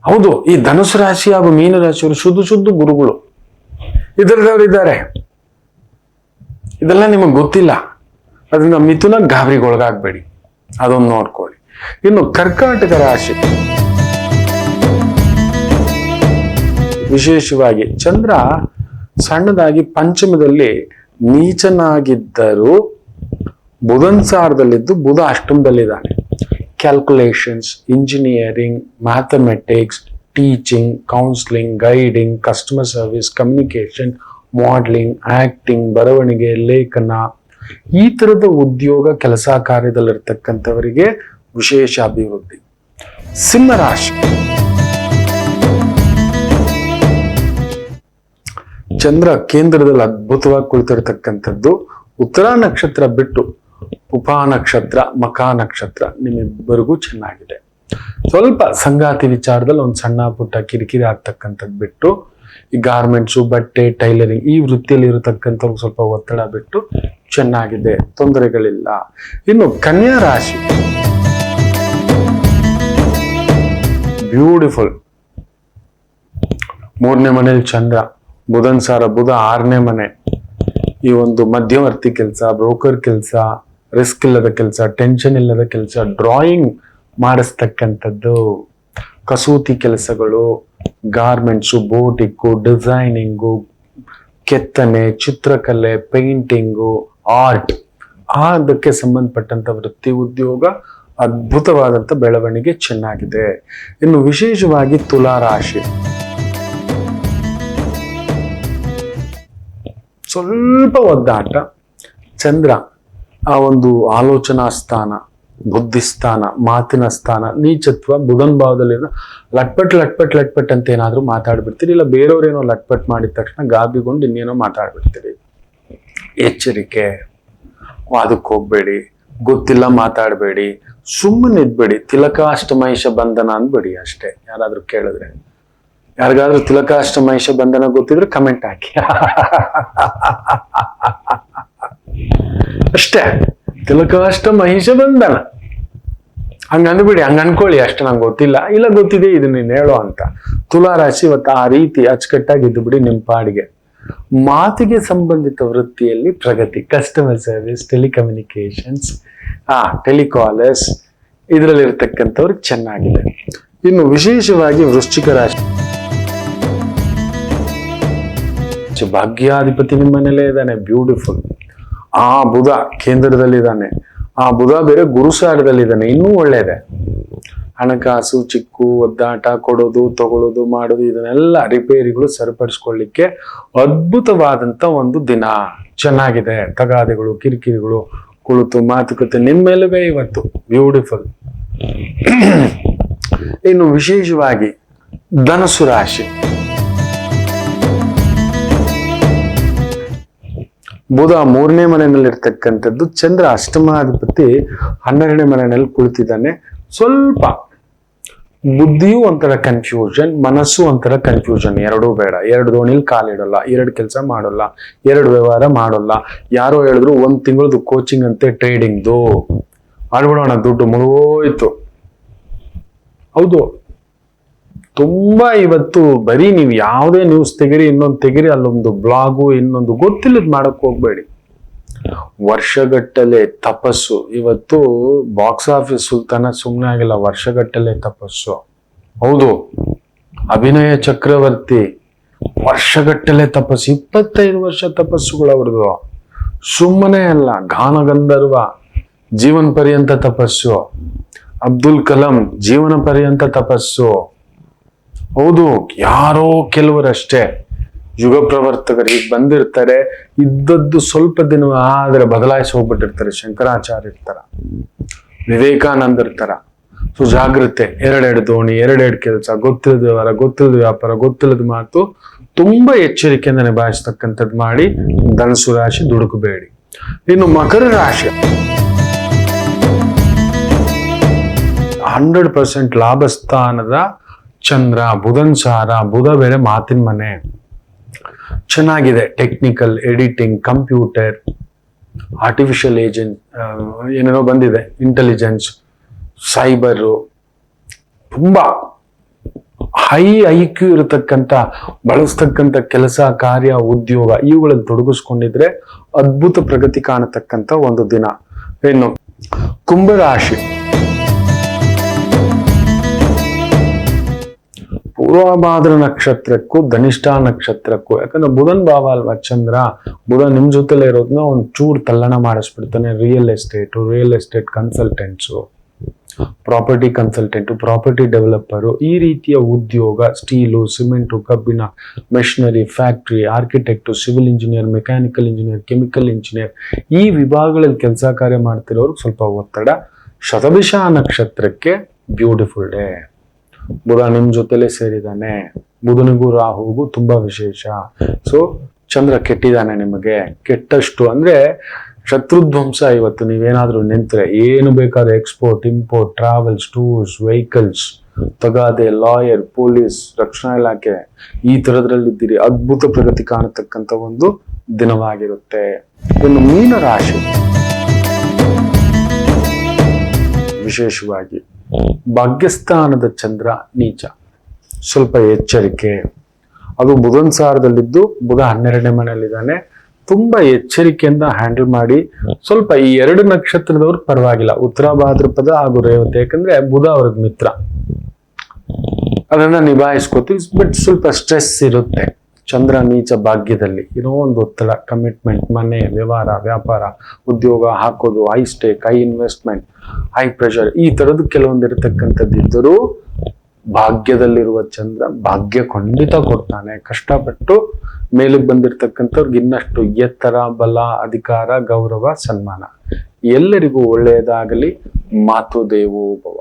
ಹೌದು, ಈ ಧನುಸು ರಾಶಿ ಹಾಗೂ ಮೀನ ರಾಶಿಯವರು ಶುದ್ಧ ಗುರುಗಳು ಇದರದವ್ರು ಇದ್ದಾರೆ. ಇದೆಲ್ಲ ನಿಮಗೆ ಗೊತ್ತಿಲ್ಲ, ಅದರಿಂದ ಮಿಥುನ ಗಾಬರಿಗೊಳಗಾಗ್ಬೇಡಿ, ಅದೊಂದು ನೋಡ್ಕೊಳ್ಳಿ. ಇನ್ನು ಕರ್ಕಾಟಕ ರಾಶಿ, ವಿಶೇಷವಾಗಿ ಚಂದ್ರ ಸಣ್ಣದಾಗಿ ಪಂಚಮದಲ್ಲಿ ನೀಚನಾಗಿದ್ದರೂ ಬುಧನ್ ಸಾರದಲ್ಲಿದ್ದು ಬುಧ ಅಷ್ಟಮದಲ್ಲಿದ್ದಾನೆ. Calculations, engineering, mathematics, teaching, counselling, guiding, customer service, communication, modelling, acting, ಬರವಣಿಗೆ, ಲೇಖನ, ಈ ತರದ ಉದ್ಯೋಗ ಕೆಲಸ ಕಾರ್ಯದಲ್ಲಿರ್ತಕ್ಕಂಥವರಿಗೆ ವಿಶೇಷ ಅಭಿವೃದ್ಧಿ. ಸಿಂಹರಾಶಿ, ಚಂದ್ರ ಕೇಂದ್ರದಲ್ಲಿ ಅದ್ಭುತವಾಗಿ ಕುಳಿತಿರ್ತಕ್ಕಂಥದ್ದು. ಉತ್ತರ ನಕ್ಷತ್ರ ಬಿಟ್ಟು ಉಪಾ ನಕ್ಷತ್ರ, ಮಕಾ ನಕ್ಷತ್ರ ನಿಮ್ಮಿಬ್ಬರಿಗೂ ಚೆನ್ನಾಗಿದೆ. ಸ್ವಲ್ಪ ಸಂಗಾತಿ ವಿಚಾರದಲ್ಲಿ ಒಂದು ಸಣ್ಣ ಪುಟ್ಟ ಕಿರಿಕಿರಿ ಆಗ್ತಕ್ಕಂಥದ್ದು ಬಿಟ್ಟು, ಈ ಗಾರ್ಮೆಂಟ್ಸು, ಬಟ್ಟೆ, ಟೈಲರಿಂಗ್ ಈ ವೃತ್ತಿಯಲ್ಲಿ ಇರತಕ್ಕಂಥವ್ರಿಗೆ ಸ್ವಲ್ಪ ಒತ್ತಡ ಬಿಟ್ಟು ಚೆನ್ನಾಗಿದೆ, ತೊಂದರೆಗಳಿಲ್ಲ. ಇನ್ನು ಕನ್ಯಾ ರಾಶಿ, ಬ್ಯೂಟಿಫುಲ್. 3ನೇ ಮನೇಲಿ ಚಂದ್ರ, ಬುಧನ್ ಸಾರ, ಬುಧ 6ನೇ ಮನೆ. ಈ ಒಂದು ಮಧ್ಯವರ್ತಿ ಕೆಲಸ, ಬ್ರೋಕರ್ ಕೆಲಸ, ರಿಸ್ಕ್ ಇಲ್ಲದ ಕೆಲಸ, ಟೆನ್ಷನ್ ಇಲ್ಲದ ಕೆಲಸ, ಡ್ರಾಯಿಂಗ್ ಮಾಡಿಸ್ತಕ್ಕಂಥದ್ದು, ಕಸೂತಿ ಕೆಲಸಗಳು, ಗಾರ್ಮೆಂಟ್ಸು, ಬೋಟಿಕ್ಕು, ಡಿಸೈನಿಂಗು, ಕೆತ್ತನೆ, ಚಿತ್ರಕಲೆ, ಪೇಂಟಿಂಗು, ಆರ್ಟ್, ಅದಕ್ಕೆ ಸಂಬಂಧಪಟ್ಟಂತ ವೃತ್ತಿ ಉದ್ಯೋಗ ಅದ್ಭುತವಾದಂಥ ಬೆಳವಣಿಗೆ ಚೆನ್ನಾಗಿದೆ. ಇನ್ನು ವಿಶೇಷವಾಗಿ ತುಲಾ ರಾಶಿ, ಸ್ವಲ್ಪ ಒದ್ದಾಟ. ಚಂದ್ರ ಆ ಒಂದು ಆಲೋಚನಾ ಸ್ಥಾನ, ಬುದ್ಧಿಸ್ಥಾನ, ಮಾತಿನ ಸ್ಥಾನ, ನೀಚತ್ವ ಬುಧನ್ ಭಾವದಲ್ಲಿ ಲಟ್ಪಟ್ ಅಂತ ಏನಾದ್ರೂ ಮಾತಾಡ್ಬಿಡ್ತೀರಿ, ಇಲ್ಲ ಬೇರೆಯವ್ರೇನೋ ಲಟ್ಪಟ್ ಮಾಡಿದ ತಕ್ಷಣ ಗಾಬಿಗೊಂಡು ಇನ್ನೇನೋ ಮಾತಾಡ್ಬಿಡ್ತೀರಿ. ಎಚ್ಚರಿಕೆ, ವಾದಕ್ಕೆ ಹೋಗ್ಬೇಡಿ, ಗೊತ್ತಿಲ್ಲ ಮಾತಾಡಬೇಡಿ, ಸುಮ್ಮನೆ ಇದ್ಬೇಡಿ. ತಿಲಕಾಷ್ಟಮಹಿಷ ಬಂಧನ ಅಂದ್ಬೇಡಿ ಅಷ್ಟೇ. ಯಾರಾದ್ರೂ ಕೇಳಿದ್ರೆ, ಯಾರಿಗಾದ್ರೂ ತಿಲಕಾಷ್ಟಮಹಿಷ ಬಂಧನ ಗೊತ್ತಿದ್ರೆ ಕಮೆಂಟ್ ಹಾಕಿ ಅಷ್ಟೇ. ತಿಲಕಾಷ್ಟಮಹಿಷ ಬಂಧನ ಹಂಗ ಅಂದ್ಬಿಡಿ, ಹಂಗ ಅನ್ಕೊಳ್ಳಿ ಅಷ್ಟೇ. ನಂಗೆ ಗೊತ್ತಿಲ್ಲ, ಇಲ್ಲ ಗೊತ್ತಿದೆ, ಇದು ನೀನ್ ಹೇಳೋ ಅಂತ. ತುಲಾ ರಾಶಿ ಇವತ್ತು ಆ ರೀತಿ ಅಚ್ಚುಕಟ್ಟಾಗಿ ಇದ್ದು ಬಿಡಿ ನಿಮ್ಮ ಪಾಡಿಗೆ. ಮಾತಿಗೆ ಸಂಬಂಧಿತ ವೃತ್ತಿಯಲ್ಲಿ ಪ್ರಗತಿ, ಕಸ್ಟಮರ್ ಸರ್ವಿಸ್, ಟೆಲಿಕಮ್ಯುನಿಕೇಶನ್ಸ್, ಟೆಲಿಕಾಲರ್ಸ್ ಇದರಲ್ಲಿ ಇರ್ತಕ್ಕಂಥವ್ರಿಗೆ ಚೆನ್ನಾಗಿದೆ. ಇನ್ನು ವಿಶೇಷವಾಗಿ ವೃಶ್ಚಿಕ ರಾಶಿ, ಭಾಗ್ಯಾಧಿಪತಿ ನಿಮ್ಮ ಮನೇಲೇ ಇದ್ದಾನೆ, ಬ್ಯೂಟಿಫುಲ್. ಆ ಬುಧ ಕೇಂದ್ರದಲ್ಲಿದ್ದಾನೆ, ಆ ಬುಧ ಬೇರೆ ಗುರುಸಾರದಲ್ಲಿದ್ದಾನೆ, ಇನ್ನೂ ಒಳ್ಳೇದೆ. ಹಣಕಾಸು, ಚಿಕ್ಕು, ಒದ್ದಾಟ, ಕೊಡೋದು, ತಗೊಳ್ಳೋದು, ಮಾಡೋದು, ಇದನ್ನೆಲ್ಲ ರಿಪೇರಿಗಳು ಸರಿಪಡಿಸ್ಕೊಳ್ಳಿಕ್ಕೆ ಅದ್ಭುತವಾದಂತ ಒಂದು ದಿನ, ಚೆನ್ನಾಗಿದೆ. ತಗಾದೆಗಳು, ಕಿರಿಕಿರಿಗಳು, ಕುಳಿತು ಮಾತುಕತೆ ನಿಮ್ಮ ಮೇಲುವೆ ಇವತ್ತು, ಬ್ಯೂಟಿಫುಲ್. ಇನ್ನು ವಿಶೇಷವಾಗಿ ಧನುಸು ರಾಶಿ, ಬುಧ 3ನೇ ಮನೆಯಲ್ಲಿ ಇರ್ತಕ್ಕಂಥದ್ದು, ಚಂದ್ರ ಅಷ್ಟಮಾಧಿಪತಿ 12ನೇ ಮನೆಯಲ್ಲಿ ಕುಳಿತಿದ್ದಾನೆ. ಸ್ವಲ್ಪ ಬುದ್ಧಿಯೂ ಒಂಥರ ಕನ್ಫ್ಯೂಷನ್, ಮನಸ್ಸು ಒಂಥರ ಕನ್ಫ್ಯೂಷನ್. ಎರಡೂ ಬೇಡ, 2 ದೋಣಿಲಿ ಕಾಲಿಡಲ್ಲ, 2 ಕೆಲಸ ಮಾಡೋಲ್ಲ, 2 ವ್ಯವಹಾರ ಮಾಡೋಲ್ಲ. ಯಾರೋ ಹೇಳಿದ್ರು 1 ತಿಂಗಳದು ಕೋಚಿಂಗ್ ಅಂತೆ ಟ್ರೇಡಿಂಗ್ದು, ಆಡ್ಬಿಡೋಣ, ದುಡ್ಡು ಮುಳುಗೋಯ್ತು. ಹೌದು, ತುಂಬಾ ಇವತ್ತು ಬರೀ ನೀವು ಯಾವುದೇ ನ್ಯೂಸ್ ತೆಗಿರಿ, ಇನ್ನೊಂದು ತೆಗಿರಿ, ಅಲ್ಲೊಂದು ಬ್ಲಾಗು, ಇನ್ನೊಂದು ಗೊತ್ತಿಲ್ಲದ್ ಮಾಡಕ್ ಹೋಗ್ಬೇಡಿ. ವರ್ಷಗಟ್ಟಲೆ ತಪಸ್ಸು. ಇವತ್ತು ಬಾಕ್ಸ್ ಆಫೀಸ್ ಸುಲ್ತಾನ ಸುಮ್ಮನೆ ಆಗಿಲ್ಲ, ವರ್ಷಗಟ್ಟಲೆ ತಪಸ್ಸು. ಹೌದು, ಅಭಿನಯ ಚಕ್ರವರ್ತಿ, ವರ್ಷಗಟ್ಟಲೆ ತಪಸ್ಸು, 25 ವರ್ಷ ತಪಸ್ಸುಗಳು ಅವ್ರದ್ದು. ಸುಮ್ಮನೆ ಅಲ್ಲ, ಗಾನಗಂಧರ್ವ, ಜೀವನ ಪರ್ಯಂತ ತಪಸ್ಸು. ಅಬ್ದುಲ್ ಕಲಾಂ ಜೀವನ ಪರ್ಯಂತ ತಪಸ್ಸು. ಹೌದು, ಯಾರೋ ಕೆಲವರಷ್ಟೇ ಯುಗ ಪ್ರವರ್ತಕರು ಈಗ ಬಂದಿರ್ತಾರೆ, ಇದ್ದದ್ದು ಸ್ವಲ್ಪ ದಿನ ಆದ್ರೆ ಬದಲಾಯಿಸಿ ಹೋಗ್ಬಿಟ್ಟಿರ್ತಾರೆ. ಶಂಕರಾಚಾರ್ಯ ಇರ್ತಾರ, ವಿವೇಕಾನಂದ ಇರ್ತಾರ. ಸೊ ಜಾಗ್ರತೆ, ಎರಡೆರಡು ದೋಣಿ, ಎರಡೆರಡು ಕೆಲಸ, ಗೊತ್ತಿಲ್ಲದ ವ್ಯವಹಾರ, ಗೊತ್ತಿಲ್ಲದ ವ್ಯಾಪಾರ, ಗೊತ್ತಿಲ್ಲದ ಮಾತು, ತುಂಬಾ ಎಚ್ಚರಿಕೆಯಿಂದ ನಿಭಾಯಿಸ್ತಕ್ಕಂಥದ್ದು ಮಾಡಿ. ಧನಸು ರಾಶಿ ದುಡುಕಬೇಡಿ. ಇನ್ನು ಮಕರ ರಾಶಿ 100% ಲಾಭಸ್ಥಾನದ ಚಂದ್ರ, ಬುಧನ್ ಸಾರ. ಬುಧ ಬೇರೆ ಮಾತಿನ ಮನೆ, ಚೆನ್ನಾಗಿದೆ. ಟೆಕ್ನಿಕಲ್, ಎಡಿಟಿಂಗ್, ಕಂಪ್ಯೂಟರ್, ಆರ್ಟಿಫಿಷಿಯಲ್ ಏನೇನೋ ಬಂದಿದೆ, ಇಂಟೆಲಿಜೆನ್ಸ್, ಸೈಬರು, ತುಂಬಾ ಹೈ ಐಕ್ಯೂ ಇರತಕ್ಕಂಥ, ಬಳಸ್ತಕ್ಕಂಥ ಕೆಲಸ, ಕಾರ್ಯ, ಉದ್ಯೋಗ ಇವುಗಳಲ್ಲಿ ತೊಡಗಿಸ್ಕೊಂಡಿದ್ರೆ ಅದ್ಭುತ ಪ್ರಗತಿ ಕಾಣತಕ್ಕಂಥ ಒಂದು ದಿನ. ಇನ್ನು ಕುಂಭರಾಶಿ ಪೂರ್ವಭಾದ್ರ ನಕ್ಷತ್ರಕ್ಕೂ ಧನಿಷ್ಠ ನಕ್ಷತ್ರಕ್ಕೂ, ಯಾಕಂದ್ರೆ ಬುಧನ್ ಭಾವ ಅಲ್ವಾ ಚಂದ್ರ. ಬುಧ ನಿಮ್ ಜೊತೆಲೇ ಇರೋದನ್ನ ಒಂದು ಚೂರು ತಲ್ಲಣ ಮಾಡಿಸ್ಬಿಡ್ತಾನೆ. Real estate consultants, property consultant, property developer, ಈ ರೀತಿಯ ಉದ್ಯೋಗ, ಸ್ಟೀಲು, ಸಿಮೆಂಟು, ಕಬ್ಬಿಣ, machinery, factory, architect, civil engineer, mechanical engineer, chemical engineer, ಈ ವಿಭಾಗಗಳಲ್ಲಿ ಕೆಲಸ ಕಾರ್ಯ ಮಾಡ್ತಿರೋರ್ಗೆ ಸ್ವಲ್ಪ ಒತ್ತಡ. ಶತಭಿಷ ನಕ್ಷತ್ರಕ್ಕೆ ಬ್ಯೂಟಿಫುಲ್ ಡೇ. ಬುಧ ನಿಮ್ ಜೊತೆಲೆ ಸೇರಿದಾನೆ. ಬುಧನಿಗೂ ರಾಹುಗೂ ತುಂಬಾ ವಿಶೇಷ. ಸೊ ಚಂದ್ರ ಕೆಟ್ಟಿದ್ದಾನೆ ನಿಮಗೆ. ಕೆಟ್ಟಷ್ಟು ಅಂದ್ರೆ ಶತ್ರುಧ್ವಂಸ. ಇವತ್ತು ನೀವೇನಾದ್ರೂ ನಿಂತ್ರೆ ಏನು ಬೇಕಾದ್ರೆ export, import, travels, tours, vehicles, ತಗಾದೆ, ಲಾಯರ್, ಪೊಲೀಸ್, ರಕ್ಷಣಾ ಇಲಾಖೆ, ಈ ತರದ್ರಲ್ಲಿದ್ದೀರಿ. ಅದ್ಭುತ ಪ್ರಗತಿ ಕಾಣತಕ್ಕಂಥ ಒಂದು ದಿನವಾಗಿರುತ್ತೆ. ಇನ್ನು ಮೀನ ರಾಶಿ ವಿಶೇಷವಾಗಿ ಭಾಗ್ಯಸ್ಥಾನದ ಚಂದ್ರ ನೀಚ, ಸ್ವಲ್ಪ ಎಚ್ಚರಿಕೆ. ಅದು ಬುಧನ್ ಸಾರದಲ್ಲಿದ್ದು, ಬುಧ 12ನೇ ಮನೆಯಲ್ಲಿದ್ದಾನೆ. ತುಂಬಾ ಎಚ್ಚರಿಕೆಯಿಂದ ಹ್ಯಾಂಡಲ್ ಮಾಡಿ. ಸ್ವಲ್ಪ ಈ 2 ನಕ್ಷತ್ರದವ್ರು ಪರವಾಗಿಲ್ಲ, ಉತ್ತರ ಭಾದ್ರಪದ ಹಾಗೂ ರೇವತಿ, ಯಾಕಂದ್ರೆ ಬುಧ ಅವ್ರಿಗೆ ಮಿತ್ರ, ಅದನ್ನ ನಿಭಾಯಿಸ್ಕೋತೀವಿ. ಬಟ್ ಸ್ವಲ್ಪ ಸ್ಟ್ರೆಸ್ ಇರುತ್ತೆ. ಚಂದ್ರ ನೀಚ ಭಾಗ್ಯದಲ್ಲಿ ಏನೋ ಒಂದು ಒತ್ತಡ, ಕಮಿಟ್ಮೆಂಟ್, ಮನೆ, ವ್ಯವಹಾರ, ವ್ಯಾಪಾರ, ಉದ್ಯೋಗ ಹಾಕೋದು, high stake, high investment, high pressure, ಈ ತರದ್ದು ಕೆಲವೊಂದು ಇರತಕ್ಕಂಥದ್ದಿದ್ದರೂ ಭಾಗ್ಯದಲ್ಲಿರುವ ಚಂದ್ರ ಭಾಗ್ಯ ಖಂಡಿತ ಕೊಡ್ತಾನೆ. ಕಷ್ಟಪಟ್ಟು ಮೇಲಕ್ಕೆ ಬಂದಿರತಕ್ಕಂಥವ್ರಿಗೆ ಇನ್ನಷ್ಟು ಎತ್ತರ, ಬಲ, ಅಧಿಕಾರ, ಗೌರವ, ಸನ್ಮಾನ. ಎಲ್ಲರಿಗೂ ಒಳ್ಳೆಯದಾಗಲಿ. ಮಾತು ದೇವೋ ಭವ.